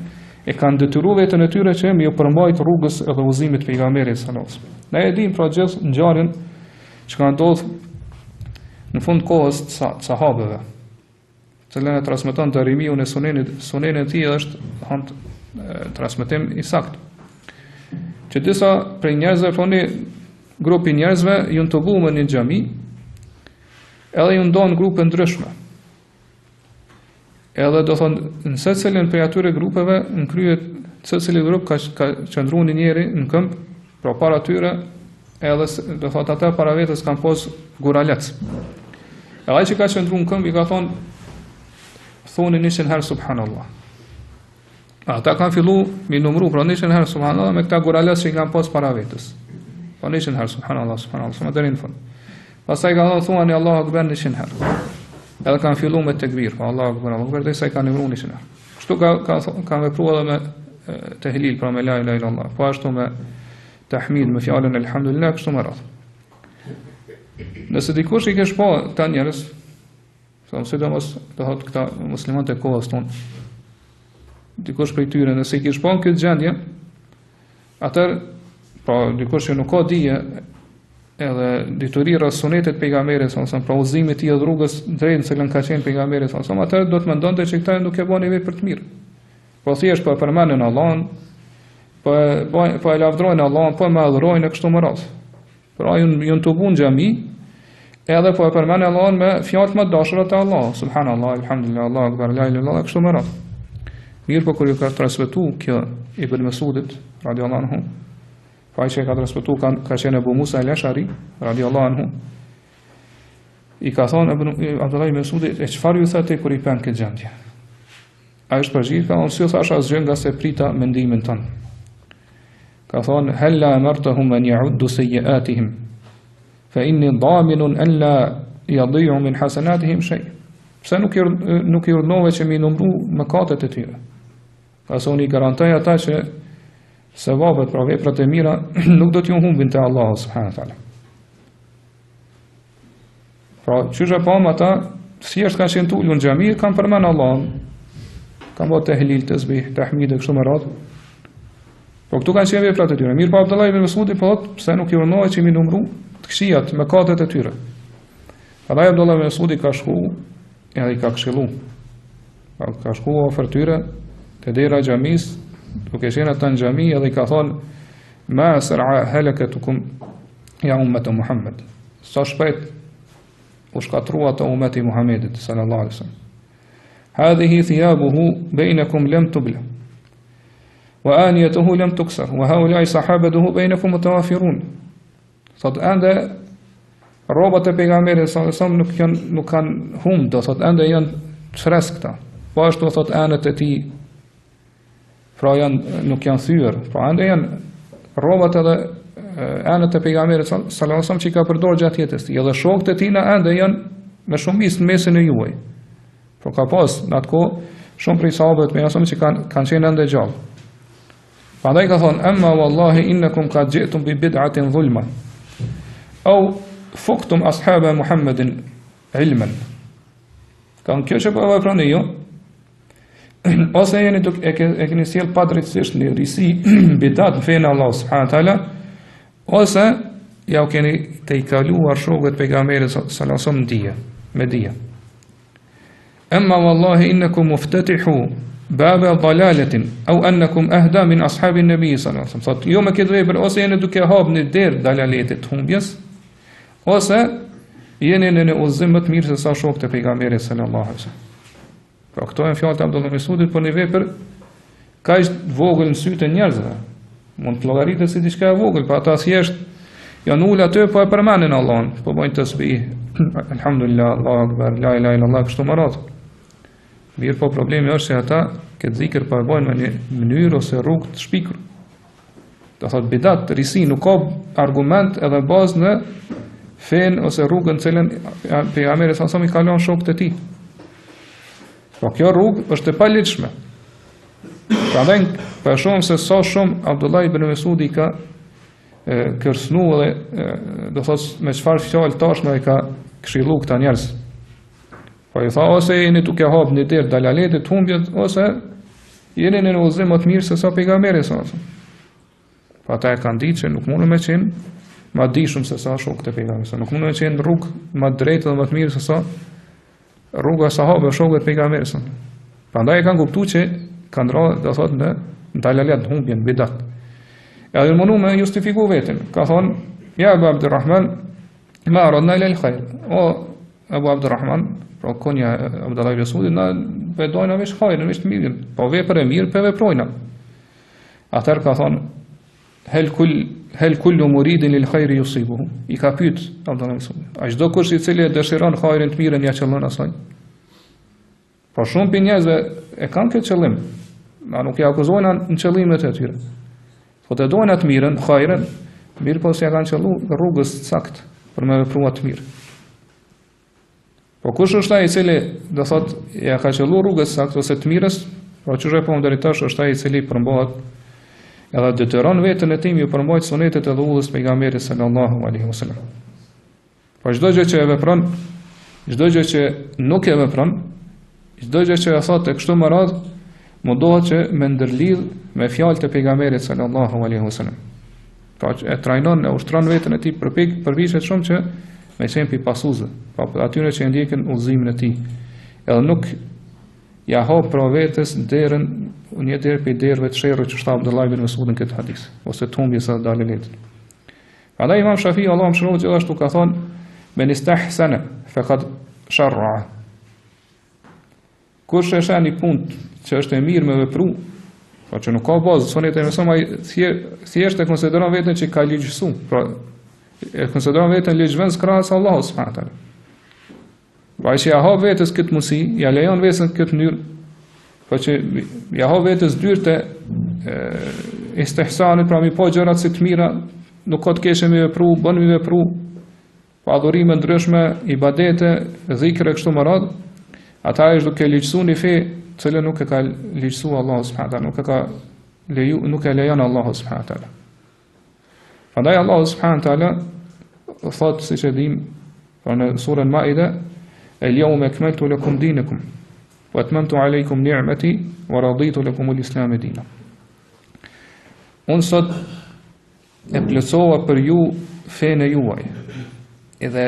e kanë detyruar veten e tyre që mi u përmbajt rrugës edhe udhëzimit të pejgamberit sallallahu alaihi wasallam. Ne e dimë pra gjithë ngjarjen që ka ndodhur në fund kohës të sahabëve, të cilën e transmeton Adhurimiu në sunenin e tij është transmetim i saktë. Që disa prej njerëzve, thoni grupi njerëzve ju të vumë në një xhami, edhe ju ndonë grupe ndryshme. Edhe do thonë në secilin prej atyre grupeve në kryet secili grup ka qëndruar një njeri në këmbë, pra para tyre, edhe do thotë ata para vetes kanë pos guralec. Edhe ai që ka qëndruar në këmbë i ka thonë thoni 100 herë subhanallah. Ata kanë fillu mi numru pra 100 herë subhanallah me këta guralec që i kanë pos para vetes. Po 100 herë subhanallah, subhanallah, deri në fund. Pastaj ka thonë Allahu akbar 100 herë. Edhe kanë fillu me tekbir, po Allahu akbar, derisa i kanë numruar 100 herë. Kështu kanë vepruar edhe me tehlil, pra me la ilaha illallah. Po ashtu me tahmid, me fjalën elhamdulillah, kështu me radhë. Nëse dikush i kesh pa ta njerëz, sidomos do thotë këta muslimanët e kohës tonë, dikush prej tyre nëse i kish bën këtë gjendje, atër, pra dikush që nuk ka dije edhe dituri rreth sunetit pejgamberit sa pra udhëzimit i rrugës drejt se lën ka qenë pejgamberi sa atër do të mendonte që këta nuk e bën vetë për të mirë. Po thjesht po përmendën Allahun, po e lavdrojnë Allahun, po e madhrojnë e kështu me radhë. Pra ju të bunë xhami, edhe po e përmendën Allahun me fjalë më dashura të Allahut, subhanallahu, alhamdulillah, Allahu akbar, la ilaha illallah, kështu me radhë. Mirë po kur ju ka transmetuar kjo Ibn Mesudit radiallahu anhu, pa që ka transmetuar ka qenë Abu Musa al-Ash'ari radiallahu anhu, i ka thonë Abdullah ibn Mesudit, e çfarë ju thotë kur i pen këtë gjendje? Ai është përgjigj, ka thonë, si u thash asgjë nga se prita mendimin tonë. Ka thonë, hella amartahum an ya'uddu sayyi'atihim, fa inni daminun an la yadhi'u min hasanatihim shay. Pse nuk i urdhnove që mi numru mëkatet e tyre? Ka thonë, i garantoj ata që sevapet pra veprat e mira nuk do t'ju humbin te Allahu subhanahu wa taala. Pra, qysh e pam ata, thjesht kanë qenë tulur në xhami, kanë përmend Allahun, kanë bërë tehlil, tasbih, tahmid e kështu me radhë. Po këtu kanë qenë veprat e tyre. Mirë po Abdullah ibn Mesudi po thotë, pse nuk i urdhnohet që mi numru të këqijat, mëkatet e tyre. Prandaj Abdullah ibn Mesudi ka shku, edhe i ka këshillu. Ka shku afër tyre te dera e xhamis, duke qenë ata në xhami, edhe i ka thonë, ma sar'a halakatukum ya ummat Muhammad. Sa shpejt u shkatrua të umeti Muhammedit sallallahu alaihi wasallam. Hadhihi thiyabuhu bainakum lam tubla wa aniyatuhu lam tuksar wa haula'i sahabatuhu bainakum mutawafirun. Thot ende rrobat e pejgamberit sallallahu alaihi wasallam nuk kanë humb, do thot ende janë të freskëta. Po ashtu thot anët e tij pra nuk janë thyer, pra ende janë rrobat edhe anët e pejgamberit sallallahu alaihi wasallam që i ka përdorur gjatë jetës tij, edhe shokët e tij në ende janë me shumicë në mesin e juaj. Por ka pas në atë kohë shumë prej sahabëve me asome që kanë qenë ende gjallë. Prandaj ka thonë, amma wallahi innakum qad ji'tum bi bid'atin dhulma au fuqtum ashaba Muhammedin ilman. Kanë kjo që po veproni ju, ose jeni e keni sjell padrejtisht në risi bidat në fenë Allah subhanahu wa taala, ose ja u keni të i kaluar shokët pejgamberit sallallahu alaihi wasallam dije, me dije. Amma wallahi innakum muftatihu baba dalalatin au annakum ahda min ashabin nabi sallallahu alaihi wasallam. Jo me këtë vepër ose jeni duke hapur derë dalaletit humbjes, ose jeni në udhëzim më të mirë se sa shokët e pejgamberit sallallahu alaihi wasallam. Pra këto janë fjalët e Abdullah Mesudit për një vepër kaq vogël në sytë e njerëzve. Mund të llogaritet si diçka e vogël, pa ata thjesht janë ulë aty po e përmendin Allahun, po bojnë tasbih, alhamdulillah, Allahu akbar, la ilaha illallah, kështu më radhë. Mirë po problemi është se ata këtë zikër po e bojnë me një mënyrë ose rrugë të shpikur. Do thot bidat, risi, nuk ka argument edhe bazë në fen ose rrugën në cilën pejgamberi sallallahu alaihi wasallam i ka lënë shokët e tij. Po kjo rrugë është e paligjshme. Prandaj për shumë se sa shumë Abdullah ibn Mesudi ka kërsnu dhe do thos me çfarë fjalë tashme i ka këshillu këta njerëz. Po i tha ose jeni duke hap një derë dalaletit humbjet, ose jeni në udhëzim më të mirë se sa pejgamberi sallallahu alaihi wasallam. Po ata e kanë ditë që nuk mundën me qenë më dishum se sa shokët e pejgamberit. Nuk mundën me qenë rrugë më drejtë dhe më të mirë se sa rruga e sahabëve shokët e pejgamberit. Prandaj e kanë kuptuar që kanë rënë, do thotë, në dalalet humbjen bidat. Edhe mundu me justifiku veten. Ka thonë, ja Abu Abdurrahman, ma aradna ila al-khair. O Abu Abdurrahman, pra konja Abdullah ibn Mesudit, na vedojna vesh hajrin, vesh të mirën. Po vepër e mirë, pe veprojna. Atëherë ka thonë, hel kullu muridin lil khairi yusibuhu. I ka pyet Abdullah ibn Mesudit. A çdo kush i cili dëshiron hajrin të mirën ja qëllon asaj? Po shumë për njerëzve e kanë këtë qëllim, ma nuk ja akuzojnë në qëllimet e tyre. Po të dojnë atë mirën, hajren, mirë po se ja kanë qëllu rrugës sakt për me vepruar të mirë. Po kush është ai i cili do thot ja ka qëllu rrugës sakt ose të mirës, po çuçi po deri tash është ai i cili përmbahet edhe detyron veten e tij ju përmbajt sunetet e udhës pejgamberit sallallahu alaihi wasallam. Po çdo gjë që e vepron, çdo gjë që nuk e vepron, çdo gjë që e thotë kështu më radh, mundohet që me ndërlidh me fjalët e pejgamberit sallallahu alaihi wasallam. Pra e trajnon, e ushtron veten e tij përpiqet shumë që me qenë pi pasuzë, pa atyre që ndjekin udhëzimin e tij. Edhe nuk ja hap pra vetes derën, një derë për derëve të sherrë që shtab Abdullah ibn Mesudin këtë hadith, ose të humbjes së dalilit. Prandaj Imam Shafi, Allahu mëshiroft, gjithashtu ka thonë, men istahsana faqad shar'a. Kush e shani punë që është e mirë me vepru, po që nuk ka bazë, sunetit e mëson ai thjesht e konsideron veten që ka ligjësu, pra e konsideron veten ligjvend krahas Allahut subhanahu taala. Ai që ja ha vetes këtë mundësi, ja lejon veten këtë mënyrë, po që ja ha vetes dyrtë istihsanit, pra mi po gjërat si të mira, nuk ka të keqe me vepru, bën me vepru, pa adhurime ndryshme, ibadete, dhikre kështu me radhë, ata është duke ligjësu një fe, cilën nuk e ka ligjësu Allahu subhanahu taala, nuk e lejon Allahu subhanahu taala. Prandaj Allahu subhanahu taala thot, siç e dim, në surën Maida, el-yawma akmaltu lakum dinakum wa atmamtu alaykum ni'mati wa raditu lakum al-islam dinan. Unë sot e plotësova për ju fenë juaj, edhe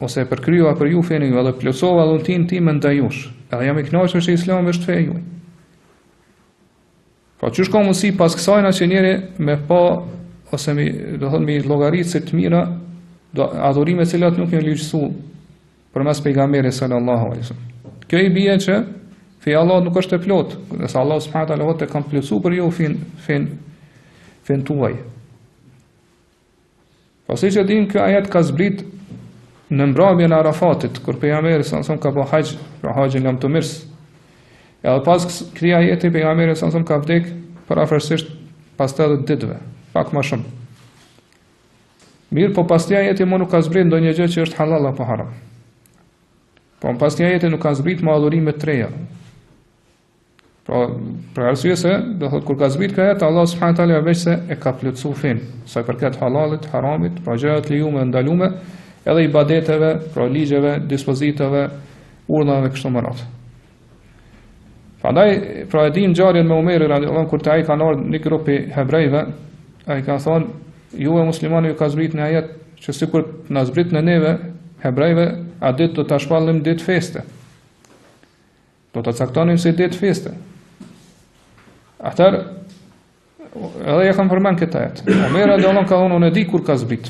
ose e përkryova për ju fenë juaj, edhe plotësova dhuntin tim ndaj jush, edhe jam i kënaqur se Islami është feja juaj. Po çu shko mundsi pas kësaj na që njëri me pa ose do thonë me llogaritë se të mira, adhurime të cilat nuk janë ligjësu përmes pejgamberit sallallahu alaihi wasallam. Kjo i bie që feja Allah nuk është e plot, nëse Allah subhanahu wa taala e ka plotësuar për ju fen tuaj. Pasi që dim kjo ajet ka zbrit në mbrëmjen e Arafatit, kur pejgamberi sallallahu alaihi wasallam ka bërë haxh, pra haxhin lam tumirs. Edhe pas këtij ajeti pejgamberi sallallahu alaihi wasallam ka vdek për afërsisht pas 80 ditëve, pak më shumë. Mirë, po pas këtij ajeti më nuk ka zbrit ndonjë gjë që është halal apo haram. Po pas këtij ajeti nuk ka zbrit më adhurime të reja. Pra, për arsye se, do thotë kur ka zbrit kjo ajet, Allah subhanahu taala veç se e ka plotësuar fen, sa i përket halalit, haramit, pra gjërat lejume, ndalume, edhe ibadeteve, pra ligjeve, dispozitave, urdhave kështu me radhë. Prandaj, pra e dim ngjarjen me Omerin radiallahu anhu, kur ai kanë ardhur një grup hebrejve, ai ka thonë, ju e muslimanë ju ka zbrit në ajet që sikur na zbrit në neve hebrejve, a ditë do ta shpallim ditë feste. Do ta caktonim si ditë feste. Atëherë edhe ja kam përmend këtë ajet. Omer radiallahu anhu ka thonë, unë e di kur ka zbrit.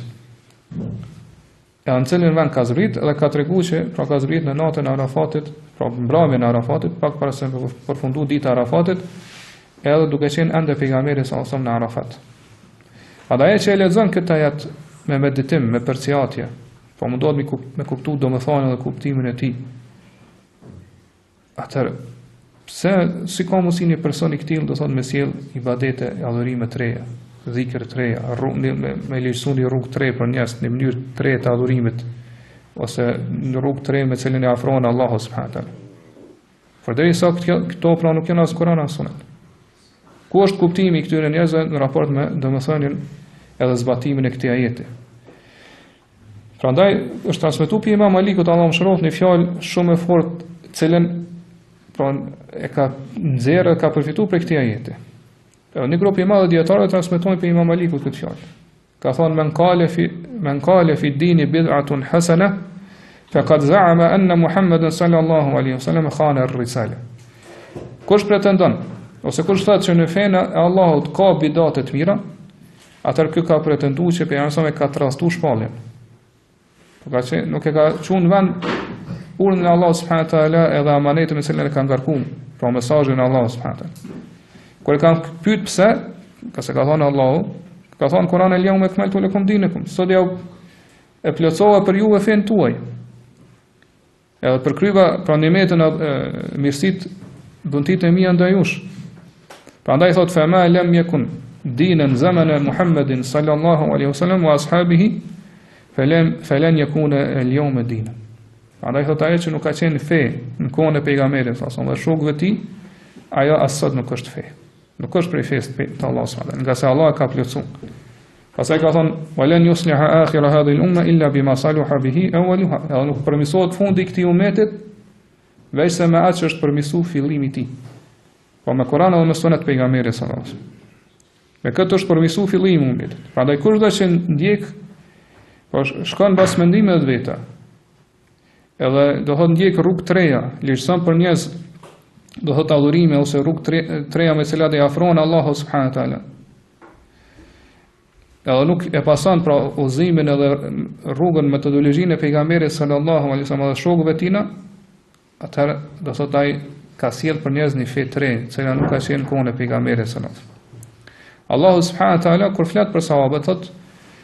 E në cilin vend ka zbrit, edhe ka treguar që pra ka zbrit në natën e Arafatit, pra mbrëmjen e Arafatit, pak para se përfundu dita e Arafatit, edhe duke qenë ende pejgamberi sallallahu alaihi wasallam në Arafat. Adaj që e lexon këtë ajet me meditim, me përciatje, po mundohet me kuptu domethënien dhe kuptimin e tij. Atëherë, pse si ka mundsi një person i tillë do thonë me sjell ibadete, adhurime të reja, dhikr të reja, me lehtësuar një rrugë të re për njerëz në mënyrë të re të adhurimit, ose në rrugë të re me cilën e afrohen Allahu subhanahu taala. Përderisa këto pra nuk janë as Kur'an as Sunet. Ku është kuptimi i këtyre njerëzve në raport me domethënien edhe zbatimin e këtij ajeti? Prandaj është transmetuar pi Imam Malikut, Allahu mëshiroft, një fjalë shumë e fortë, cilën pra e ka nxjerrë, ka përfituar prej këtij ajeti. Një grup i madh dietarëve transmetojnë pe Imam Malikut këtë fjalë. Ka thonë men qala fi dini bid'atun hasana faqad za'ama anna Muhammadan sallallahu alaihi wasallam khana ar-risala. Kush pretendon ose kush thotë që në fenë e Allahut ka bidate të mira, atëherë ky ka pretenduar që pejgamberi ka trastuar shpalljen. Përkaq nuk e ka çuar në vend urdhën e Allahut subhanahu taala edhe amanetin me cilën e ka ngarkuar, pra mesazhin e Allahut subhanahu taala. Kur e kanë pyet pse, ka se ka thonë Allahu, ka thonë Kur'ani el-yawma akmaltu lakum dinakum, sot ja e plotësova për ju fen tuaj. Edhe përkryva pra nimetën e mirësitë, dhuntit e mia ndaj jush. Prandaj thot fa ma lam yakun dinan zamana Muhammedin sallallahu alaihi wasallam wa ashabihi falan yakuna al-yawma dinan. Prandaj thot ajo që nuk ka qenë fe në kohën e pejgamberit sallallahu alaihi wasallam dhe shokëve të tij, ajo as sot nuk është fe. Nuk është prej fesë të Allahut subhanahu wa taala, nga se Allah e ka plotësuar. Pastaj ka thonë walan yusliha akhir hadhihi al-umma illa bima salaha bihi awwaluha. Edhe nuk përmirësohet fundi i këtij umetit veçse me atë që është përmirësuar fillimi i tij. po me Kur'an dhe me sunet pejgamberit sallallahu alaihi wasallam. Me këtë është përmisu fillimi i ummetit. Prandaj kushdo që ndjek, po shkon pas mendimeve të veta. Edhe do thot ndjek rrugë të reja, ligjson për njerëz, do thot adhurime ose rrugë të reja me cilat i afrohen Allahu subhanahu wa taala. Edhe nuk e pason pra udhëzimin edhe rrugën, metodologjinë e pejgamberit sallallahu alaihi wasallam dhe shokëve tina, atëherë do thot ai ka sjell për njerëz një fe të re, e cila nuk ka qenë kohën e pejgamberit sallallahu alaihi wasallam. Allahu subhanahu wa taala kur flet për sahabët thot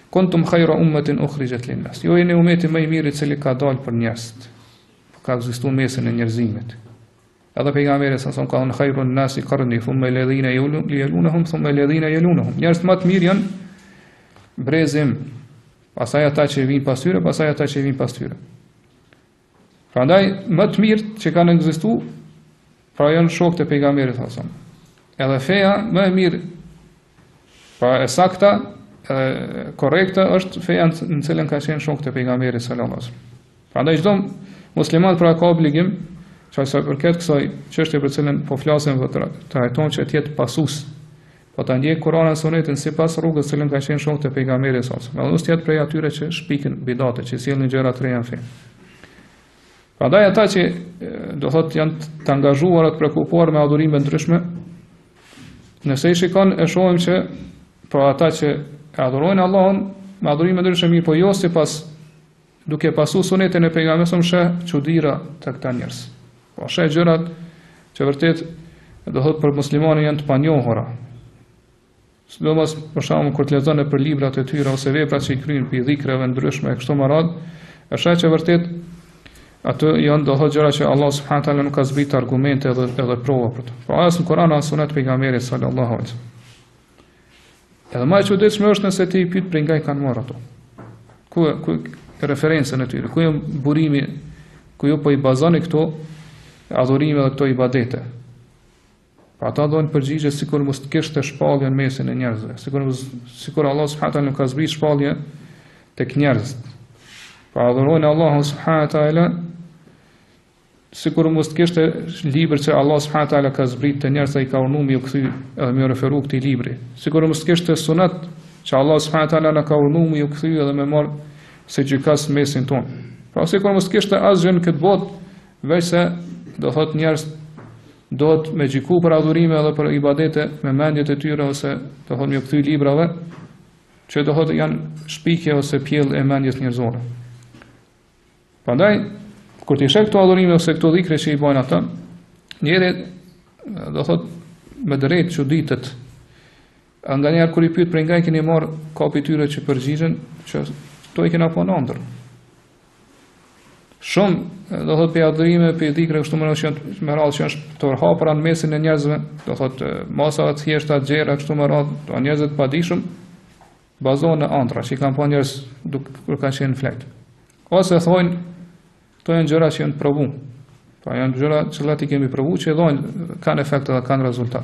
kuntum khayra ummatin ukhrijat lin-nas. Jo jeni ummeti më i mirë i cili ka dalë për njerëz. Ka ekzistuar mesin e njerëzimit. Edhe pejgamberi sallallahu alaihi wasallam ka thënë khayrun nasi qarni thumma alladhina yalunhum thumma alladhina yalunhum. Njerëzit më të mirë janë brezim, pastaj ata që vinë pas tyre, pastaj ata që vinë pas tyre. Prandaj më të mirë që kanë ekzistuar pra janë shokët e pejgamberit sallallahu alaihi wasallam. Edhe feja më e mirë, pra e sakta, e korrekte është feja në cilën ka qenë shokët e pejgamberit sallallahu alaihi wasallam. Prandaj çdo musliman pra ka obligim, që sa përket kësaj çështje për cilën po flasim, trajton që të jetë pasues. Po ta ndjek Kur'anin dhe Sunetin sipas rrugës së cilën ka qenë shokët e pejgamberit sallallahu alaihi wasallam. Mos jetë prej atyre që shpikin bidate, që sjellin gjëra të reja në fe. Prandaj ata që do thotë janë të angazhuar të prekupuar me adhurime ndryshme, nëse i shikon e shohim që pra ata që e adhurojnë Allahun me adhurime ndryshme mirë, po jo sipas duke pasu sunetin e pejgamberit sheh çuditëra të këta njerëz. Po sheh gjërat që vërtet do thotë për muslimanin janë të panjohura. Sidomos për shkakun kur të lexon për librat e tyre ose veprat që i kryejnë për dhikrave ndryshme kështu me radhë, është që vërtet ato janë do thotë gjëra që Allah subhanahu taala nuk ka zbrit argumente edhe prova për to. Po as në Kur'an as sunet pejgamberit sallallahu alaihi wasallam. Edhe më e çuditshme është nëse ti i pyet për nga i kanë marrë ato. Ku referencën e tyre, ku janë burimi, ku ju po i bazoni këto adhurime dhe këto ibadete. Pa ata dojnë përgjigje sikur mos të kishte shpallje në mesin e njerëzve, sikur Allah subhanahu taala nuk ka zbrit shpallje tek njerëzit. Pa adhurojnë Allahun subhanahu taala sikur mos të kishte libër që Allah subhanahu taala ka zbrit te njerëzit, ai ka urnuar me u kthy edhe me referu këtij libri. Sikur mos të kishte sunet që Allah subhanahu taala na ka urnuar me u kthy edhe me marr se gjykas mesin ton. Pra sikur mos të kishte asgjë në këtë botë, veç se do thot njerëz do të me gjiku për adhurime edhe për ibadete me mendjet e tyre ose do thotë me u kthy librave që do thotë janë shpikje ose pjell e mendjes njerëzore. Prandaj kur ti sheh këto adhurime ose këto dhikre që i bajnë ata, njëri do thotë me drejt çuditet. Nganjëherë kur i pyet për nga i keni marr kapi tyre që përgjigjen që to i kena pa ndër. Shumë do thotë pe adhurime, pe dhikre kështu më radhë që është të hapura në mesin e njerëzve, do thotë masa të thjeshta gjëra kështu më radhë, do njerëzit pa dishëm bazohen në antra, që i kanë pa njerëz kur kanë qenë në flet. Ose thonë to janë gjëra që janë provu. Po janë gjëra që i kemi provu që kanë efekt dhe kanë rezultat.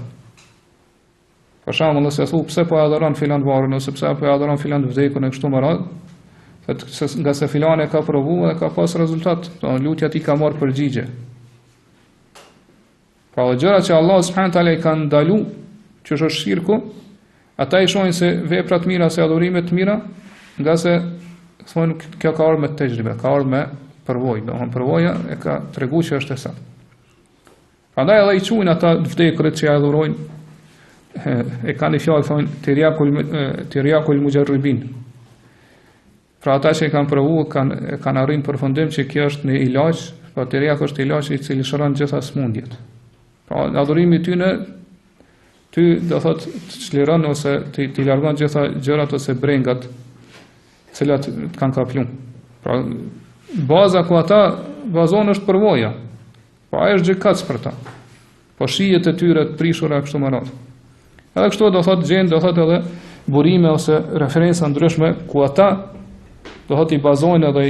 Për shembull, nëse thu pse po adhuron filan varrin ose pse po adhuron filan vdekun e kështu më radhë, nga se filane ka provu dhe ka pas rezultat, lutja ti ka marrë përgjigje. Pra dhe gjëra që Allah subhanahu taala i kanë ndalu, që është shirku, ata i shohin se vepra të mira, se adhurime të mira, nga se thonë kjo ka ardhur me tejribe, ka ardhur me përvojë, domthon përvoja e ka treguar që është e saktë. Prandaj edhe i quajnë ata vdekurit që adhurojnë, e kanë fjalë thonë tirjakul mujarribin. Pra ata që kanë provu kanë arrin përfundim që kjo është një ilaç, po tirjak është ilaç i cili shëron gjitha smundjet. Pra adhurimi ty do thotë të çliron ose të largon gjitha gjërat ose brengat, të cilat kanë kapluar. Pra baza ku ata bazon është përvoja. Po ai është gjikac për ta. Po shijet e tyre të prishura kështu më radh. Edhe kështu do thotë gjën, do thotë edhe burime ose referenca ndryshme ku ata do thotë i bazojnë edhe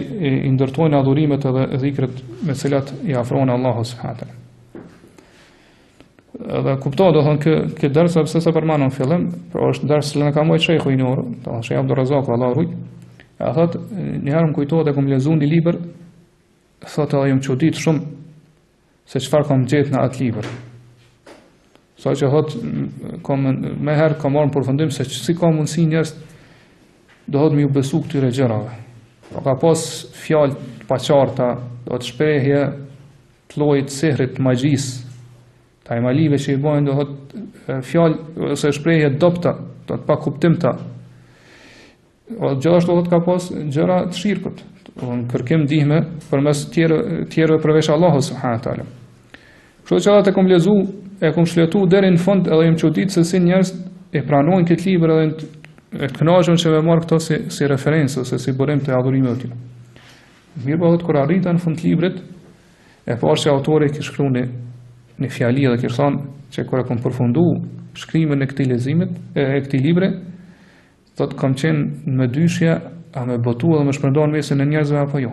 i ndërtojnë adhurimet edhe dhikret me cilat i afrohen Allahu subhanahu taala. Edhe kuptoj do thonë këtë ders pse sa përmendon në fillim, por është ders që na ka mëjë shehu i njohur, do thonë Sheikh Abdurrazak Allahu ruaj. Ja thotë një herë më kujtohet e kam lexuar një libër, thotë ai më çudit shumë se çfarë kam gjetë në atë libër. Sa që me herë ka marrë në përfundim se si ka mundësi njerëz do më ju besu këtyre gjërave. Ka pas fjalë të paqarta, do të shprehje të llojit sihrit, magjisë, ta malive që i bojnë, do fjalë ose shprehje dopta, do të pa kuptimta. Gjithashtu ka pas gjëra të shirkut, kërkim ndihme përmes tjerëve përveç Allahut subhanahu wa taala. Kështu që ata kam lezu, e kam shletu deri në fund, edhe jam çudit se si njerëz e pranojnë këtë libër edhe e kënaqur që me marr këto si referencë ose si burim të adhurimit. Mirë po kur arrita në fund të librit, e parë që autori kishte shkruar në fjali dhe kishte thënë që kur e kam përfundu shkrimin e këtij leximit, e këtij libri, thotë kam qenë me dyshje a me botu edhe me shpërndon mesin e njerëzve apo jo.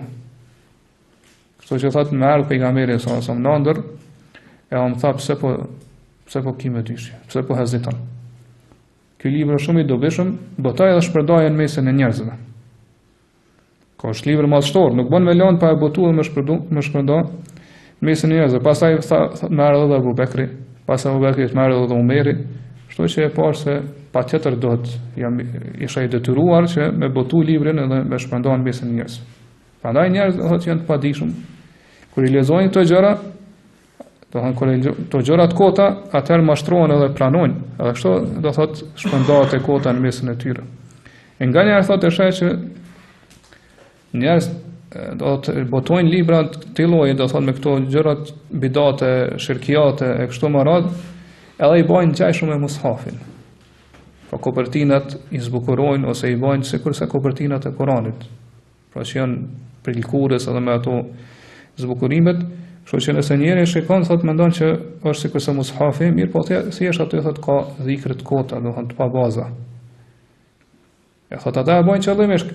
Kështu që thotë më ardh pejgamberi sa në ndër, e më tha pse po ki me dyshje, pse po heziton. Ky libër është shumë i dobishëm, botoj edhe shpërndajë në mesin e njerëzve. Ka është libër madhështor, nuk bën me lanë pa e botu dhe me shpërnda në mesin e njerëzve. Pastaj më ardh edhe Abu Bekri, pas Abu Bekrit më ardh edhe Umeri, kështu që e parë se patjetër isha i detyruar që me botu librin edhe me shpërnda në mesin e njerëzve. Prandaj njerëzit janë të padijshëm kur i lexojnë këto gjëra, kur këto gjëra të kota, atëherë mashtrohen edhe pranojnë, edhe kështu do thotë shpërndahet e kota në mesin e tyre. E nga njerë thotë e sheh që njerëz do të botojnë libra të lloji, do thotë me këto gjërat bidate, shirkiate e kështu me radhë, edhe i bajnë ngjajshëm me mushafin. Po kopertinat i zbukurojnë ose i bajnë sikurse kopertinat e Kuranit. Pra që janë prej lkurës edhe me ato zbukurimet. Kështu që nëse njëri shikon, thotë mendon që është sikurse mushafi, mirë po thjesht aty thotë ka dhikre të kota, do thonë të pa baza. E thotë ata e bojnë qëllimisht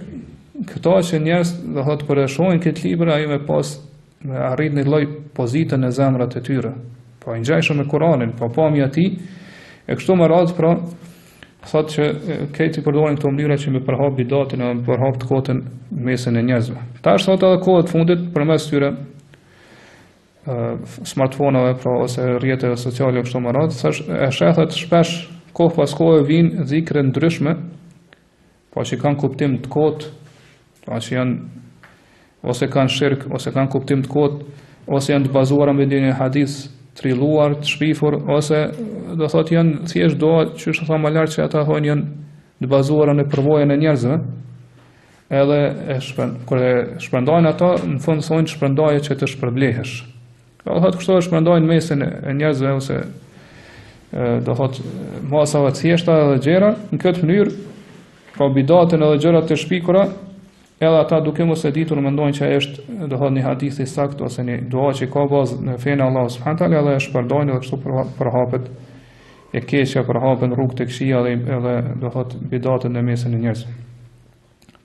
këto që njerëz do thotë kur e shohin këtë libër, ai me arrit një lloj pozitën në zemrat e tyre. Po i ngjajshëm me Kuranin, po pamja e tij, e kështu me radhë pra thotë që këti përdorin këto mënyra që me përhap bidatin e me përhap të kotën në mesin e njerëzve. Tash thotë edhe kohët fundit përmes tyre smartphone-ave pra ose rrjeteve sociale kështu me radhë, e shethet shpesh kohë pas kohë vijnë dhikre ndryshme, po që kanë kuptim të kotë, pra që janë ose kanë shirk, ose kanë kuptim të kotë, ose janë të bazuara me një hadith të trilluar, të shpifur, ose do thotë janë thjesht doa që është tha më lart që ata thonë janë të bazuara në përvojën e njerëzve. Edhe kur e shpërndajnë ato, në fund thonë shpërndaje që të shpërblehesh. Do thotë kështu shpërndajnë mesin e njerëzve ose do thotë masave të thjeshta dhe gjëra në këtë mënyrë, ka bidatën edhe gjërat të shpikura, edhe ata duke mos e ditur mendojnë që është do thotë një hadith i saktë ose një dua që ka bazë në fenë Allahu subhanahu taala, edhe e shpërndajnë edhe kështu përhapet e keqja, përhapen rrugë të këqija edhe do thotë bidatën në mesin e njerëzve.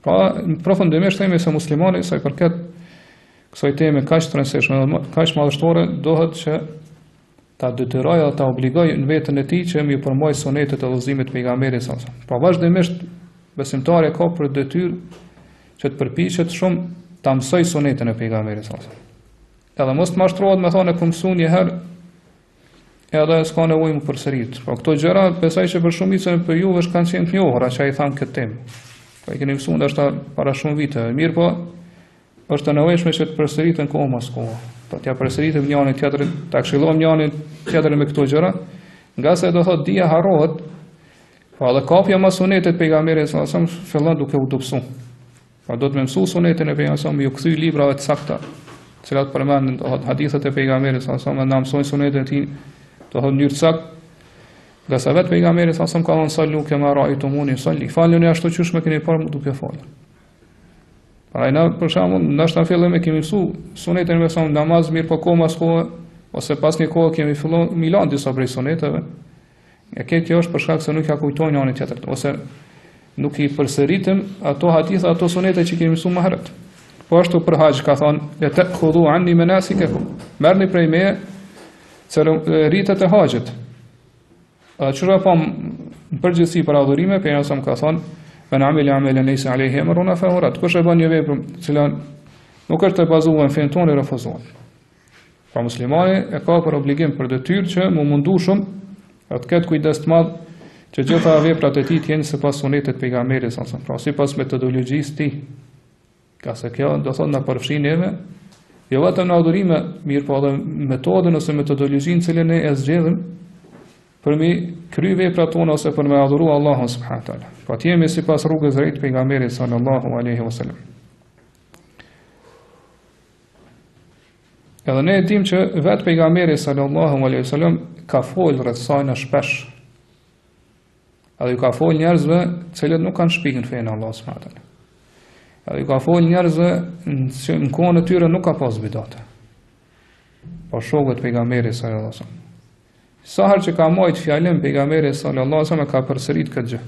Pra, përfundimisht themi se muslimani sa i përket kësaj teme kaq të rëndësishme, kaq madhështore, dohet që ta detyrojë dhe ta obligojë në veten e tij që më përmbaj sunetet e Lulzimit të pejgamberit sa. Pa vazhdimisht besimtari ka për detyrë që të përpiqet shumë ta mësoj sunetin e pejgamberit sa. Edhe mos të mashtrohet me thonë ku mësuan një herë, edhe s'ka nevojë më përsërit. Po këto gjëra besoj që për shumicën e juve kanë qenë të njohura që ai thanë këtë temë. Po e keni mësuar ndoshta para shumë vite. Mirë po, është e nevojshme që të përsëritën kohë mas kohë. Po t'ja përsëritim njërin tjetrin, ta këshillojmë njërin tjetrin me këto gjëra, nga se do thotë dia harrohet, po edhe kapja mas sunetit pejgamberit sa fillon duke u dobësu. Po do të më mësoj sunetin e pejgamberit sa më ju kthy librave të sakta, të cilat përmendin do thotë hadithet e pejgamberit sa më na mësojnë sunetin e tij, do thotë në mënyrë të saktë. Nga sa vetë pejgamberi sa ka thënë sallu kema ra'aytumuni salli. Faluni ashtu siç më keni parë duke falur. Pra na për shembull, ndoshta fillim e kemi mësuar sunetin me son namaz mirë po kohë mas kohë ose pas një kohë kemi filluar milan disa prej suneteve. E kjo është për shkak se nuk ja kujtojnë anën tjetër ose nuk i përsëritim ato hadithe, ato sunete që kemi mësuar më herët. Po ashtu për haxh ka thënë te khudhu anni manasikakum. Merrni prej meje ritet e haxhit. Qëra pa në përgjithësi për adhurime, për nësëm ka thonë, men amili amelen lejse alejhe emruna fahurat. Kush e bën një vepër, cila nuk është të bazuar në fenë tonë, refuzohet. Pra muslimani e ka për obligim për detyrë që mu mundu shumë Pra të ketë kujdes të madh që gjitha veprat e tij të jenë sipas sunetit pejgamberit sa, pra sipas metodologjisë tij. Ka se kjo do thotë na përfshin neve, jo vetëm në adhurime, mirë po edhe metodën ose metodologjinë cilën ne e zgjedhim për mi kry veprat tona ose për me adhuru Allahun subhanahu wa taala. Po të jemi sipas rrugës drejt pejgamberit sallallahu alaihi wasallam. Edhe ne e dim që vetë pejgamberi sallallahu alaihi wasallam ka folë rreth saj në shpesh. Edhe ju ka folë njerëzve cilët nuk kanë shpikën fejnë Allah subhanahu wa taala. Edhe ju ka folë njerëzve që në kohën e tyre nuk ka pas bidate. Po shokët pejgamberi sallallahu alaihi wasallam. Sa herë që ka marrë fjalën pejgamberi sallallahu alaihi wasallam ka përsërit këtë gjë.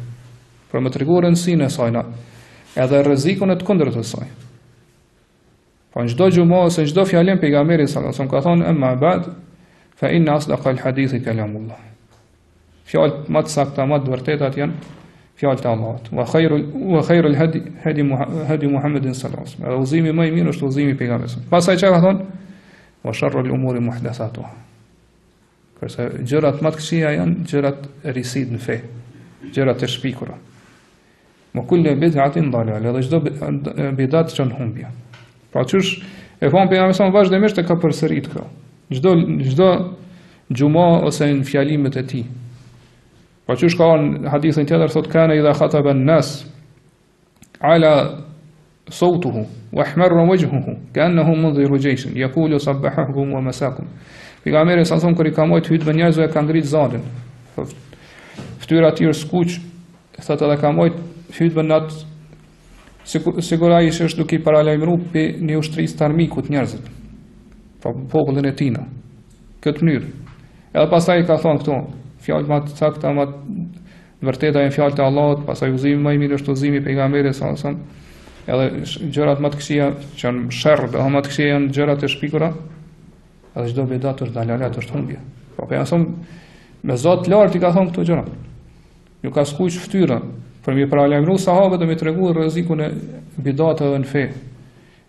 Për më tregu rëndësinë e saj edhe rrezikun e të kundërt të saj. Po në çdo gjumë ose çdo fjalë pejgamberi sallallahu alaihi wasallam ka thonë amma ba'd fa inna asdaqa al-hadithi kalamullah. Fjalët më të sakta, më të vërtetat janë fjalët e Allahut. Wa khairul hadi Muhammedin sallallahu alaihi wasallam. Udhëzimi më i mirë është udhëzimi i pejgamberit. Pastaj çka ka thonë? Wa sharrul umuri muhdathatuha. Kurse gjërat më të këqija janë gjërat e risit në fe, gjërat e shpikura. Wa kullu bid'atin dalale, edhe çdo bidat që në humbje. Pra qysh e thonë pejgamberi sa vazhdimisht e ka përsërit kjo. Çdo xhumo ose në fjalimet e tij. Pra qysh ka në hadithin tjetër thotë kana idha khataba an-nas ala صوته واحمر وجهه كأنه منذر جيش يقول صبحكم ومساكم. Pejgamberi sa thon kur I ka marrë hutbën njerëzve ka ngrit zalën. Fytyra e tij skuq, thotë edhe ka marrë hutbën nat sigurisht është duke I paralajmëruar pe një ushtrisë të armikut njerëzit. Po popullin e tij në këtë mënyrë. Edhe pastaj ka thonë këto fjalë më të sakta, më vërteta janë fjalët e Allahut, pastaj udhëzimi më I mirë është udhëzimi I pejgamberit sa edhe gjërat më të këqija që janë sherr, dhe më të këqija janë gjërat e shpikura, edhe çdo bidat është dalalet, është humbje. Po ka thënë me Zot lart I ka thonë këto gjëra. Ju ka skuq fytyrën për mi paralajmëruar sahabët dhe mi treguar rrezikun e bidateve në fe.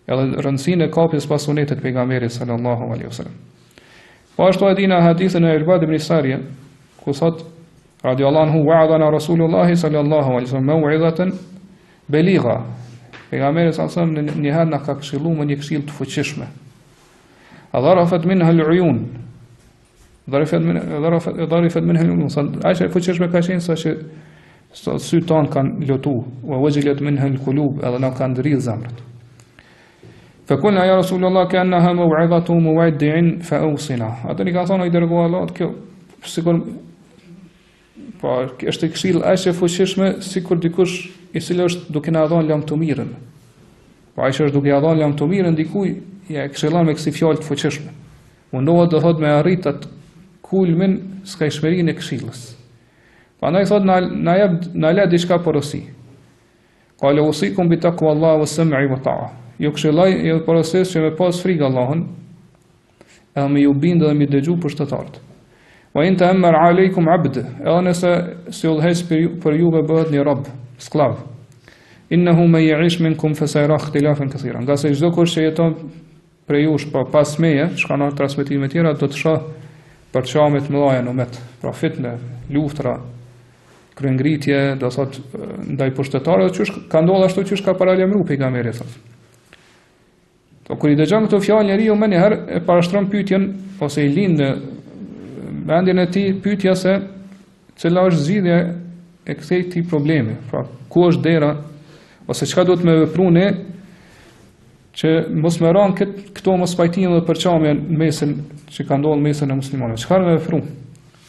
Edhe rëndësinë e kapjes pas sunetit pejgamberit sallallahu alaihi wasallam. Po ashtu e dina hadithin e Irbad ibn Sariya, ku thot radiallahu anhu wa'adana Rasulullah sallallahu alaihi wasallam maw'izatan baligha. Pejgamberi sallallahu alaihi wasallam një herë na ka këshilluar me një këshill të fuqishme. Dharafat minha al-uyun. Dharafat minha al-uyun. Ajo e fuqishme ka qenë sa që sytë tonë kanë lotu, wa wajilat minha al-qulub, edhe na kanë ndërridh zemrat. فقلنا يا رسول الله كأنها موعظة مودع فأوصنا. Atë I ka thonë I dërgoi Allah, kjo sikur po është këshill aq e fuqishme sikur dikush I cili është duke na dhënë lam të mirën. Po ai që është duke ia dhënë lam të mirën dikujt ja këshillon me kësi fjalë të fuqishme. Mundohet do thotë me arrit atë kulmin skajshmërinë e këshillës. Prandaj thotë na le diçka porosi. Qala usikum bi taqwa Allah wa sam'i wa ta'a. Ju këshilloj ju porosis që me pas frikë Allahun, edhe me ju bindë dhe me dëgju pushtetarët. Wa in ta'ammar alaykum 'abd, edhe nëse si udhëheq për juve bëhet një rob, sklav. Innahu man ya'ish minkum fa sayara ikhtilafan katira. Nga se çdo kush që jeton prej jush pas meje, shka në transmetime tjera, do të shoh përçame të mëdha në umet, pra fitne, luftra, kryengritje, do thot ndaj pushtetarëve, çush ka ndodhur ashtu çush ka paralajmëruar pejgamberi thotë. Po kur I dëgjon këto fjalë njeriu më një herë e parashtron pyetjen ose I lind në mendjen e tij pyetja se cila është zgjidhja e këtij problemi. Pra, ku është dera ose çka duhet me vepru ne që mos më ran këto mos pajtim dhe përçamje në mesin që ka ndodhur në mesin e muslimanëve. Çfarë me vepru?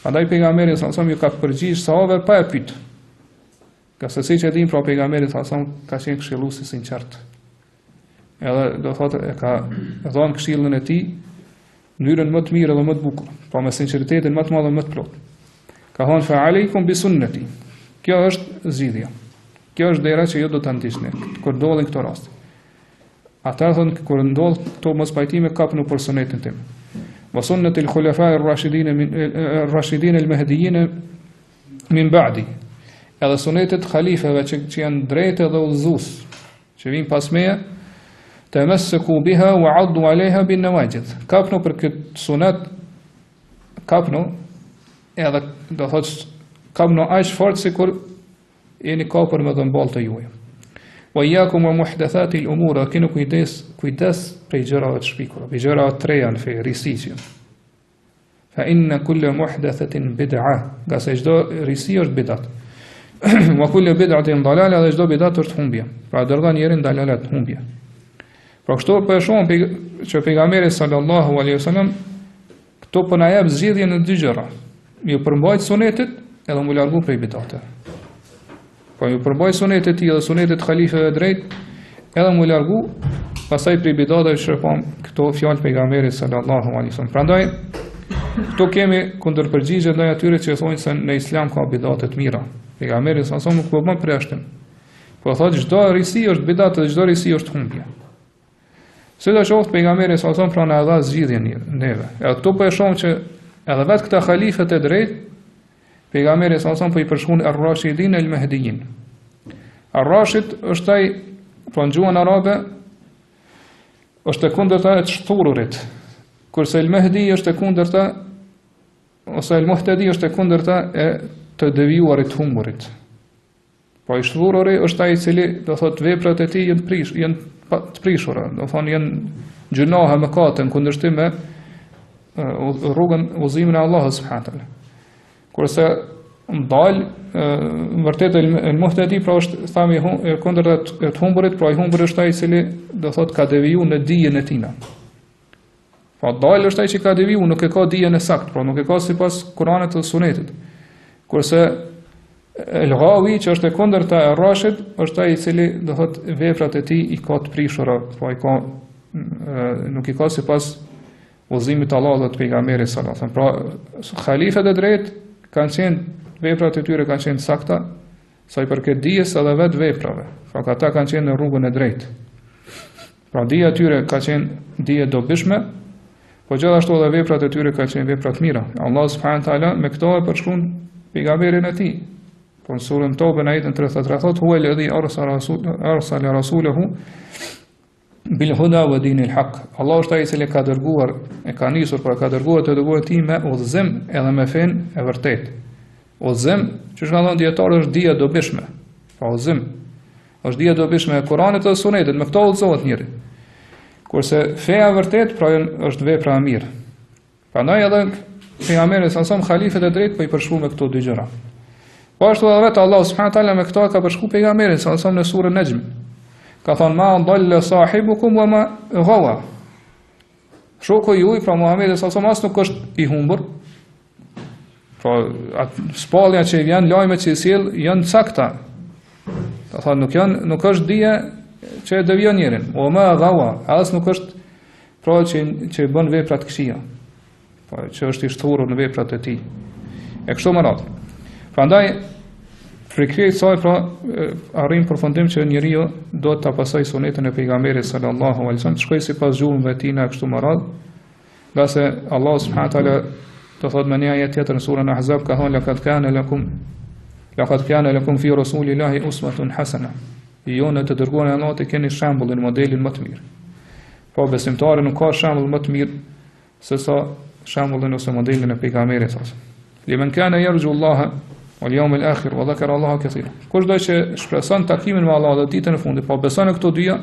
Prandaj pejgamberi sa ju ka përgjigj sahabëve pa e pyet. Ka se siç e dim pra pejgamberi sa ka qenë këshillues I sinqert. Edhe do thotë e ka dhënë këshillën e tij në mënyrën më të mirë dhe më të bukur, pa me sinqeritetin më të madh dhe më të plotë. Ka thonë fa aleikum bi sunnati. Kjo është zgjidhja. Kjo është dera që ju do ta ndiqni kur ndodhin këto raste. Ata thonë kur ndodh këto mos pajtime kapnu për sunetin tim. Wa sunnati al-khulafa ar-rashidin al-mahdiyyin min ba'di. Edhe sunetet halifeve që janë drejtë dhe udhëzues, që vijnë pas meje, tamassaku biha wa 'addu 'alayha bin nawajid. Kapnu për këtë sunet, kapnu edhe do thotë kam në aq fort sikur jeni kapur me dhëmball të juaj. Wa iyyakum wa muhdathati al-umur, keni kujdes prej gjërave të shpikura, prej gjërave të reja në fe, risiqje. Fa inna kulla muhdathatin bid'ah, nga se çdo risi është bidat. Wa kullu bid'atin dalala, dhe çdo bidat është humbje. Pra dërgon njerin dalalet, humbje. Pra kështu po e shohim që pejgamberi sallallahu alaihi wasallam këto po na jep zgjidhjen në dy gjëra. Ju përmbajt sunetit edhe mu largu prej bidateve. Po ju përmbajt sunetit e tij dhe sunetit halifeve drejt edhe mu largu pastaj prej bidateve që pam këto fjalë pejgamberit sallallahu alaihi wasallam. Prandaj këto kemi kundërpërgjigje ndaj atyre që thonë se në islam ka bidate të mira. Pejgamberi sallallahu alaihi wasallam nuk po bën përjashtim. Po thotë çdo risi është bidat dhe çdo risi është humbje. Sidoqoftë pejgamberi sallallahu alaihi wasallam pra na dha zgjidhjen neve. Edhe këtu po e shohim që edhe vetë këta halifet e drejt, pejgamberi sallallahu alaihi wasallam po i përshkruan ar-rashidin al-mahdiyin. Ar-rashid është ai, pra në gjuhën arabe, është e kundërta e të shthururit, kurse al-mahdi është e kundërta, ose al-muhtadi është e kundërta e të devijuarit, humburit. Po i shthururi është ai i cili do thotë veprat e tij janë të prishura, do thonë janë gjunohe mëkate në kundërshtim me rrugën udhëzimin e Allahut subhanahu taala. Kurse ndal vërtet el-muhtadi pra është thami kundër të humburit, pra i humbur është ai i cili do thotë ka devijuar në dijen e tij. Po ndal është ai që ka devijuar, nuk e ka dijen e saktë, pra nuk e ka sipas Kuranit dhe Sunetit. Kurse el-ghawi që është e kundërta e rashid është ai i cili do thotë veprat e tij i ka të prishura, pra i ka nuk i ka sipas udhëzimit të Allahut dhe të pejgamberit sallallahu alaihi wasallam. Pra halifet e drejt kanë qenë veprat e tyre kanë qenë sakta, sa i përket dijes edhe vetë veprave. Pra ata kanë qenë në rrugën e drejtë. Pra dija e tyre ka qenë dije dobishme, po gjithashtu edhe veprat e tyre kanë qenë vepra të mira. Allah subhanahu taala me këto e përshkruan pejgamberin e tij. Po në surën Tobe në ajetin 33 thotë huwa alladhi arsala rasulahu bil huda wa dinil haq. Allah është ai i cili ka dërguar, e ka nisur për ka dërguar të dërguar ti me udhëzim edhe me fen e vërtet. Udhëzim, që shka thënë dietarë, është dija dobishme. Pa udhëzim është dija dobishme e Kuranit dhe Sunetit, me këto udhëzohet njëri. Kurse feja vërtet, pra është vepra e mirë. Prandaj edhe pejgamberi sa halifet e drejt po i përshkruan me këto dy gjëra. Po ashtu edhe vetë Allah subhanahu taala me këto ka përshkruar pejgamberin sa në surën Najm. Ka thonë ma dalla sahibukum wa ma ghawa. Shoku juaj, pra Muhamedi sallallahu alaihi wasallam nuk është i humbur. Pra spallja që vjen, lajmet që i sjell janë sakta. Ka thonë nuk është dije që e devijon njerin. Wa ma ghawa, as nuk është pra që bën vepra të këqija. Po që është i shturur në veprat e tij. E kështu me radhë. Prandaj frikërit saj pra arrim përfundim që njeriu do të pasojë sunetin e pejgamberit sallallahu alaihi wasallam, të shkojë sipas gjuhëve të tina kështu me radhë. Nga se Allah subhanahu taala do thotë në një ajet tjetër në surën Ahzab ka thonë laqad kana lakum fi rasulillahi uswatun hasana. Ju në të dërguarin e Allahut keni shembullin, modelin më të mirë. Po besimtari nuk ka shembull më të mirë se sa shembullin ose modelin e pejgamberit sallallahu alaihi wasallam. Liman kana yarju Allah wal yawm al akhir wa dhakara Allah katira. Kush do që shpreson takimin me Allah dhe ditën e fundit, po beson në këto dyja,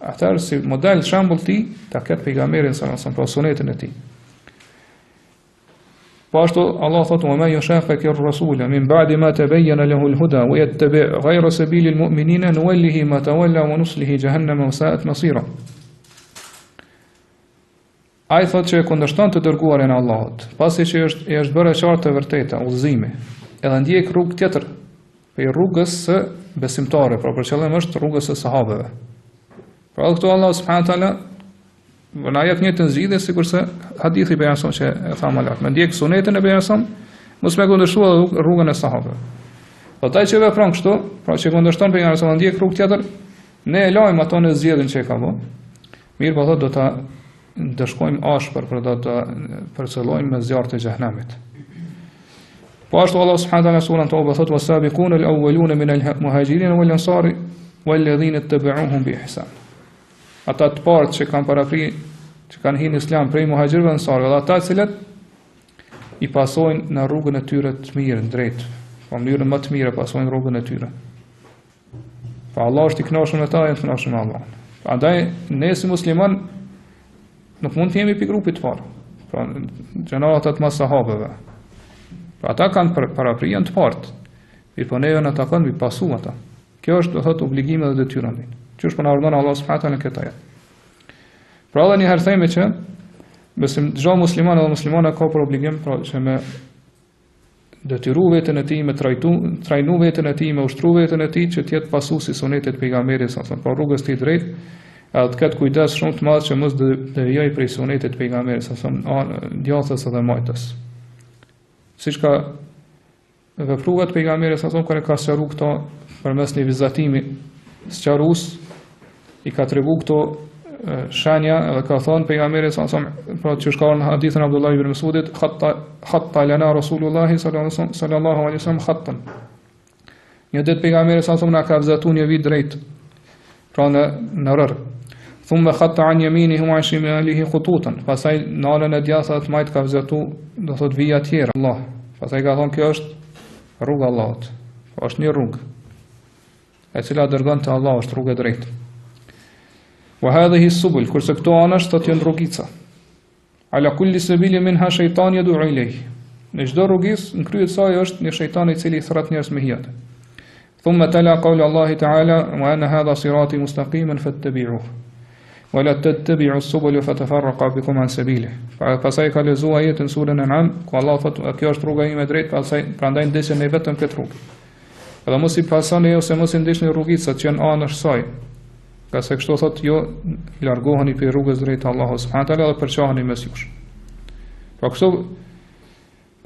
atëherë si model shembull ti ta ketë pejgamberin sallallahu alaihi wasallam, pra sunetin e tij. Po ashtu Allah thotë: "Wa ma yashaqi ar-rasula min ba'di ma tabayyana lahu al-huda wa yattabi' ghayra sabili al-mu'minina nuwallihi ma tawalla wa nuslihi jahannama wa sa'at masira." Ai thotë që kundërshton të dërguarin e Allahut, pasi që është bërë qartë e vërteta, udhëzimi, edhe ndjek rrugë tjetër, për rrugës së besimtare, pra për qëllim është rrugës së sahabeve. Pra këtu Allah subhanahu taala na jep një të zgjidhje sikurse hadithi pejgamberit që e tha më lart, me ndjek sunetin e pejgamberit, mos me kundërshtuar rrugën e sahabeve. Po taj që vepron kështu, pra që kundërshton pejgamberin, ndjek rrugë tjetër, ne e lajm ato në zgjedhjen që e ka bë. Mirë, po thotë do ta dëshkojmë ashpër për do të përcëllojmë me zjarrt e xhehenamit. Po ashtu Allah subhanahu wa taala surën Toba thotë: "Was-sabiquna al-awwaluna min al-muhajirin wal-ansari wal-ladhina ittaba'uuhum bi ihsan." Ata të parë që kanë paraprit, që kanë hyrë në Islam prej muhaxhirëve dhe ansarëve, dhe ata të cilët i pasojnë në rrugën e tyre të mirë, drejt. Po mënyrën më të mirë pasojnë rrugën e tyre. Pa Allah është i kënaqur me ta, e të kënaqur me Allah. Prandaj ne si musliman nuk mund të jemi pi grupit të parë. Pra gjeneratët më sahabeve. Pra ata kanë paraprijen të partë. Mirë po neve në takon mi pasu ata. Kjo është do thot obligime dhe detyra min. Që është për në ardhën Allah subhanahu wa taala në këtë ajet. Pra edhe një herë themi që besim çdo musliman edhe muslimane ka për obligim pra që me detyru veten e tij, me trajnu veten e tij, me ushtru veten e tij që të jetë pasuesi sunetit pejgamberit sa për rrugës të drejtë, edhe të ketë kujdes shumë të madh që mos devijoj prej sunetit pejgamberit sa djathtas edhe majtës. Siç ka vepruar pejgamberi sa kur ka sqaruar këto përmes një vizatimi sqarues, i ka tregu këto shenja edhe ka thonë pejgamberi sa pra që shka në hadithën Abdullah ibn Mas'udit hatta lana Rasulullahi sallallahu alaihi wasallam khattan. Një ditë pejgamberi sa na ka vizatuar një vit drejt pra në rër. Thumma khatta an yaminihi wa shimalihi khututan. Pastaj në anën e djathtë të majt ka vizatuar do thot vija të tjera Allah. Pastaj ka thonë kjo është rruga e Allahut. Është një rrugë e cila dërgon te Allah, është rruga e drejtë. Wa hadhihi as-subul, kurse këto anash të janë rrugica. Ala kulli sabili minha shaytan yad'u ilayh. Në çdo rrugis në krye të saj është një shejtan i cili thret njerëz me hijet. Thumma tala qawla Allah ta'ala wa anna hadha sirati mustaqiman fattabi'uhu. Wa la tattabi'u as-subula fatafarraqa bikum an sabilihi. Pastaj ka lexuar ajetin surën An'am, ku Allah thotë kjo është rruga ime e drejtë, pastaj prandaj ndeseni vetëm këtë rrugë. Edhe mos i pasoni ose mos i ndeshni rrugicat që janë anash saj. Ka se kështu thot jo largoheni për rrugës drejtë Allahu subhanahu wa taala dhe përçaheni mes jush. Pra kështu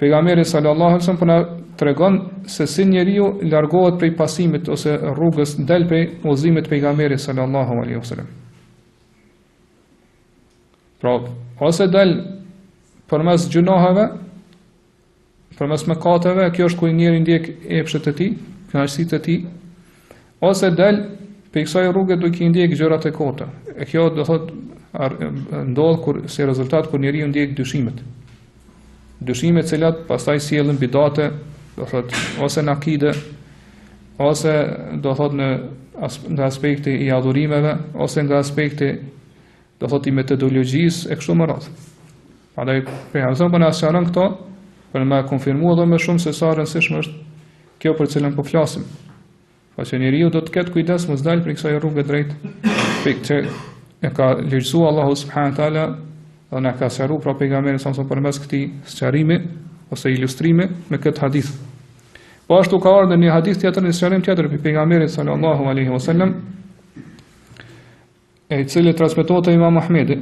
pejgamberi sallallahu alaihi wasallam po na tregon se si njeriu largohet prej pasimit ose rrugës del prej udhëzimit pejgamberit sallallahu alaihi wasallam. Pra ose del përmes gjunohave, përmes mëkateve, kjo është ku njeriu ndjek epshet e tij, kënaqësitë e tij, ose del për kësaj rrugë duke i ndjek gjërat e kota. E kjo do thot ndodh kur si rezultat kur njeriu ndjek dyshimet. Dyshime të cilat pastaj sjellin bidate, do thot ose në akide, ose do thot në aspekti i adhurimeve, ose nga aspekti do thot i metodologjisë e kështu me radhë. Prandaj pejgamberi po na sqaron këto për më konfirmuar edhe më shumë se sa rëndësishme është kjo për cilën po flasim. Pa që njeriu do të ketë kujdes mos dalë për kësaj rrugë drejt, që e ka lehtësuar Allahu subhanahu wa taala dhe na ka sqaruar pra pejgamberi sa përmes këtij sqarimi ose ilustrimi me këtë hadith. Po ashtu ka ardhur një hadith tjetër, një sqarim tjetër për pejgamberin sallallahu alaihi wasallam, e cili transmetohet nga Imam Ahmedi,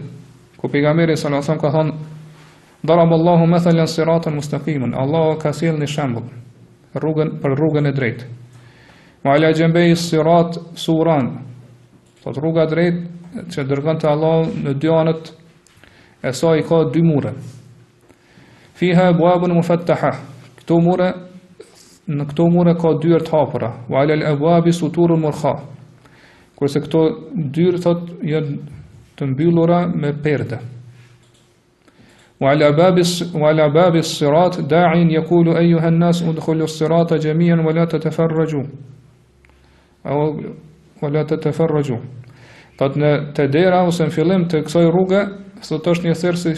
ku pejgamberi sallallahu alaihi wasallam ka thënë: "Daraballahu mathalan siratan mustaqiman." Allahu ka sjellë një shembull për rrugën e drejtë. Wa ala janbay sirat suran. Sot rruga drejt që dërgon te Allah në dy anët e saj ka dy mure. Fiha abwabun mufattaha. Në këto mure ka dyert hapura. Wa ala al-abwabi suturun murkha. Kurse këto dyert thot janë të mbyllura me perde. Wa ala babi sirat da'in yaqulu ayyuha an-nas udkhulu as-sirata jami'an wa la tatafarraju. Wala tatafarraju. Thot në të dera ose në fillim të kësaj rruge, sot është një therrë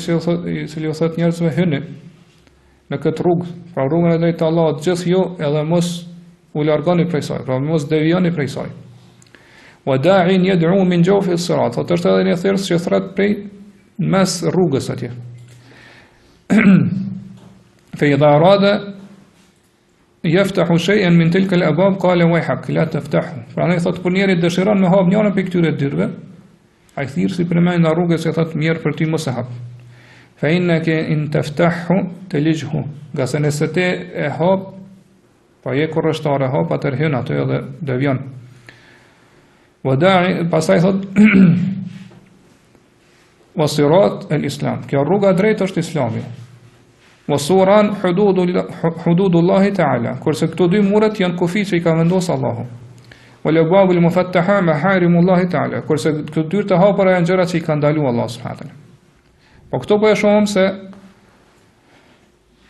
i cili u thot njerëzve hyni në këtë rrugë, pra rrugën e drejtë të Allahut, gjithë ju edhe mos u largoni prej saj, pra mos devijoni prej saj. Wa da'in yad'u min jawfi as-sirat. Thot është edhe një therrë që thret prej mes rrugës atje. Fa idha arada yaftahu shay'an min tilka al-abwab qala wayhak la taftahu. Pra ne thot kur njëri dëshiron me hap njërin prej këtyre dyrëve, ai thirr si përmend në rrugës se thot mirë për ty mos e hap. Fa innaka in taftahu talijhu. Gjasë nëse ti e hap, pa je kurrështar e hap atë hyn atë edhe devion. Wada'i pasaj thot wasirat al-islam. Kjo rruga drejt është Islami. Wasuran hududullahi ta'ala. Kurse këto dy muret janë kufi që i ka vendosur Allahu. Wal abwab al-mufattaha maharimullahi ta'ala. Kurse këto dyert e hapura janë gjërat që i ka ndaluar Allahu subhanahu wa taala. Po këto po e shohim se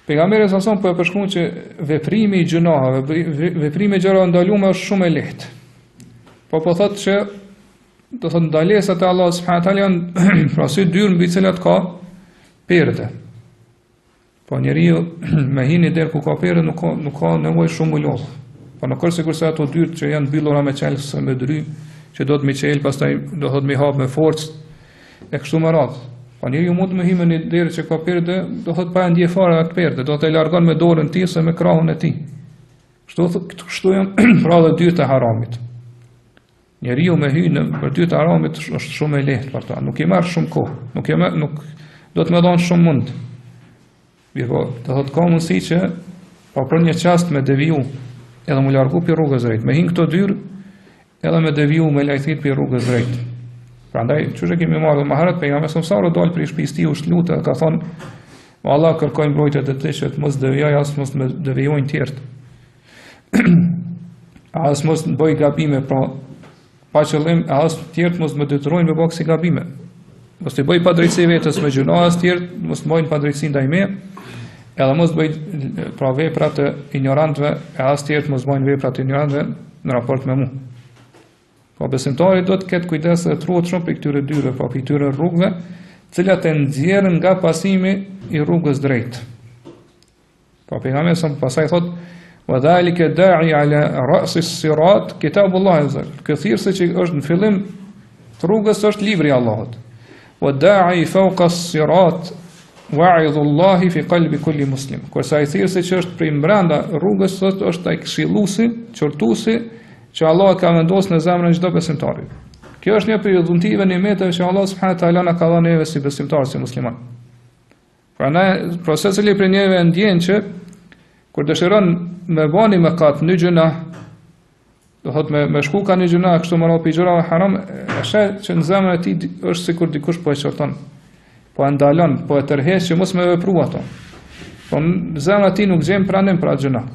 Pejgamberi sa son po e përshkruan që veprimi i gjunaheve, veprimi i gjëra ndaluara është shumë e lehtë. Po thotë që do thotë ndalesat e Allahut subhanahu wa taala janë pra sy dyrë mbi cilat ka perde. Po njeriu me hini der ku ka perde nuk ka nevojë shumë lodh. Po nuk është sigurisht se ato dyrt që janë mbyllura me çelës me dry, që do të më çel, pastaj do thotë më hap me forcë e kështu me radhë. Po njeriu mund të më himë në derë që ka perde, do thotë pa ndje fare atë perde, do të largon me dorën e tij ose me krahun e tij. Kështu janë pra dhe dyrt e haramit. Njeriu me hyrë për dyrt e haramit është shumë e lehtë për ta, nuk i marr shumë kohë, nuk do të më dhon shumë mund. Mirë, do thotë ka mundësi që pa për një çast me deviju edhe më largu për rrugës drejt. Me hin këto dyrë edhe me deviju me lajthit për rrugës drejt. Prandaj, çu që kemi marrë më herët pejgamberi sa dal për shtëpisë tij u lutë, ka thonë, Allah kërkoj mbrojtje të tij që të mos devijoj as mos më devijojnë tjerët. As mos bëj gabime, pa qëllim, as tjerët mos më detyrojnë me bëj gabime. Mos të bëj padrejtësi vetes me gjuna, as tjerët mos bëjnë padrejtësi ndaj meje. Edhe mos bëj pra vepra të ignorantëve, e as tjerët mos bëjnë vepra të ignorantëve në raport me mua. Po besimtari do të ketë kujdes dhe të ruhet shumë për këtyre dyre, po për këtyre rrugëve, cilat e nxjerrin nga pasimi i rrugës drejt. Po pejgamberi sa pasaj thot: "Wa dhalika da'i ala ra's as-sirat kitabullah azza." Këthirse që është në fillim të rrugës është libri i Allahut. "Wa da'i fawqa as-sirat wa'idhullahi fi qalbi kulli muslim." Kurse ai thirrse që është prej brenda rrugës është ai këshilluesi, qortuesi që Allah ka vendosur në zemrën e çdo besimtari. Kjo është një prej dhuntive nimeteve që Allah subhanahu wa taala na ka dhënë neve si besimtarë, si musliman. Prandaj procesi i për neve ndjen që kur dëshiron me bani mëkat në gjuna, do thotë me shku ka në gjuna kështu më radhë gjëra haram, është që në zemrën e tij është sikur dikush po e qorton, po e ndalon, po e tërheq që mos me vepru ato. Po në zemrën e tij nuk gjen pranim për atë gjuna.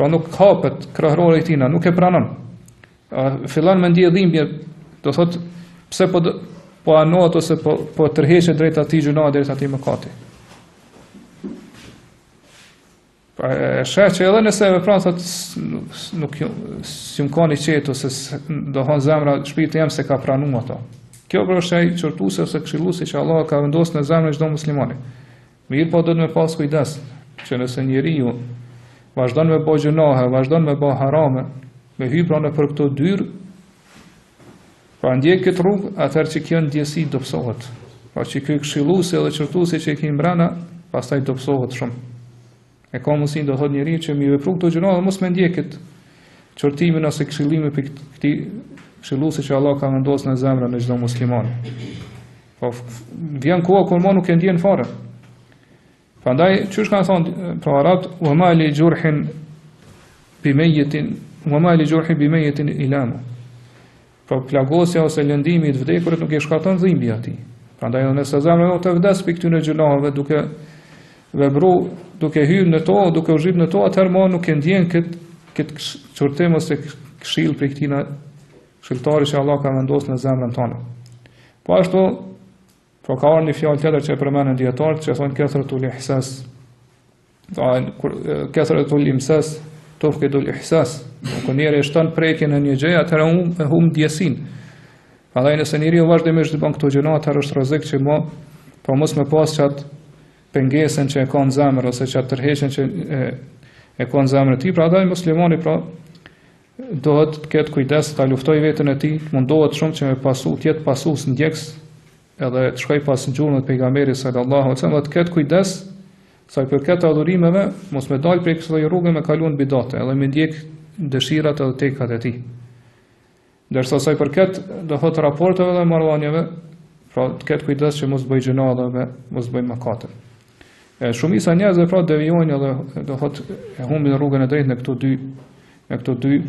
Pra nuk hapet krahërori i tij, nuk e pranon. Fillon me ndje dhimbje, do thotë pse po anohet ose po tërheqet drejt atij gjuna, drejt atij mëkati. Pra sheh që edhe nëse vepron thotë nuk si më kanë i qetë ose do thonë zemra shpirti jam se ka pranuar ato. Kjo është ai qortuesi ose këshilluesi që Allah ka vendosur në zemrën e çdo muslimani. Mirë, po do të më pas kujdes që nëse njeriu vazhdon me bëj gjunahe, vazhdon me bëj harame, me hyj pra në për këto dyrë, pra ndjek këtë rrugë, atëherë që kjo ndjesi dobësohet. Pra që kjo këshilluesi edhe qortuesi që i kemi brenda, pastaj dobësohet shumë. E ka mundësi do thotë njeriu që mi vepru këto gjunahe, mos me ndjekit qortimin ose këshillimin për këtij këshilluesi që Allah ka vendosur në zemrën e çdo muslimani. Po vjen koha kur më nuk e ndjen fare. Prandaj çush kanë thonë pra arabët, wa ma li jurhin bi mayyitin ilamu. Pra plagosja ose lëndimi i të vdekurit nuk e shkaton dhimbje atij. Prandaj nëse zemra jote vdes për këtyre gjunaheve duke vepru, duke hyrë në to, duke u zhyt në to, atëherë më nuk e ndjen këtë qortim ose këshill për këtina këshilltari që Allah ka vendosur në zemrën tonë. Po ashtu po ka një fjalë tjetër që e përmendën dietarët që thonë kathratul ihsas. Kathratul imsas tufqidul ihsas. Kur njeriu shton prekjen e një gjëje, atëherë humb ndjesin. Prandaj nëse njeriu vazhdimisht bën këto gjëra, atëherë është rrezik që po mos më pas çat pengesën që e ka në zemër ose çat tërheqjen që e ka në zemrën e tij. Prandaj muslimani dohet të ketë kujdes, ta luftoj veten e tij, mundohet shumë që të jetë pasues ndjekës, edhe të shkoj pas gjurmët pejgamberit sallallahu alaihi wasallam, të ketë kujdes sa i përket adhurimeve, mos me dal prej kësaj rruge me kaluar në bidate, edhe me ndjek dëshirat edhe tekat e tij. Ndërsa sa i përket do thotë raporteve dhe marrëdhënieve, pra të ketë kujdes që mos bëj gjuna dhe mos bëj mëkate. Shumica njerëzve pra devijojnë edhe do thotë e humbin rrugën e drejtë në këto dy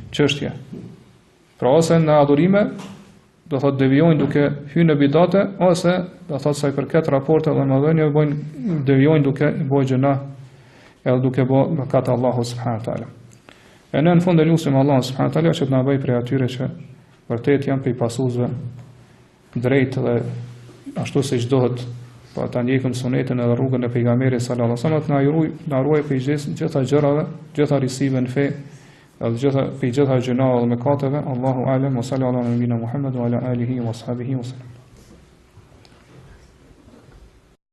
çështje. Pra ose në adhurime do thotë devijojnë duke hyrë në bidate, ose do thotë sa i përket raporteve dhe marrëdhënieve devijojnë duke bëj gjuna edhe duke bëj mëkat Allahu subhanahu wa taala. E në fund e lutim Allahu subhanahu wa taala që të na bëj prej atyre që vërtet janë prej pasuesve drejt dhe ashtu siç duhet pa ta ndjekim sunetin edhe rrugën e pejgamberit sallallahu alaihi wasallam, na ruaj prej gjitha gjërave, gjitha risive në fe, edhe gjitha gjënave dhe mëkateve. Allahu a'lam wa sallallahu ala nabina Muhammad wa ala alihi wa sahbihi wa sallam.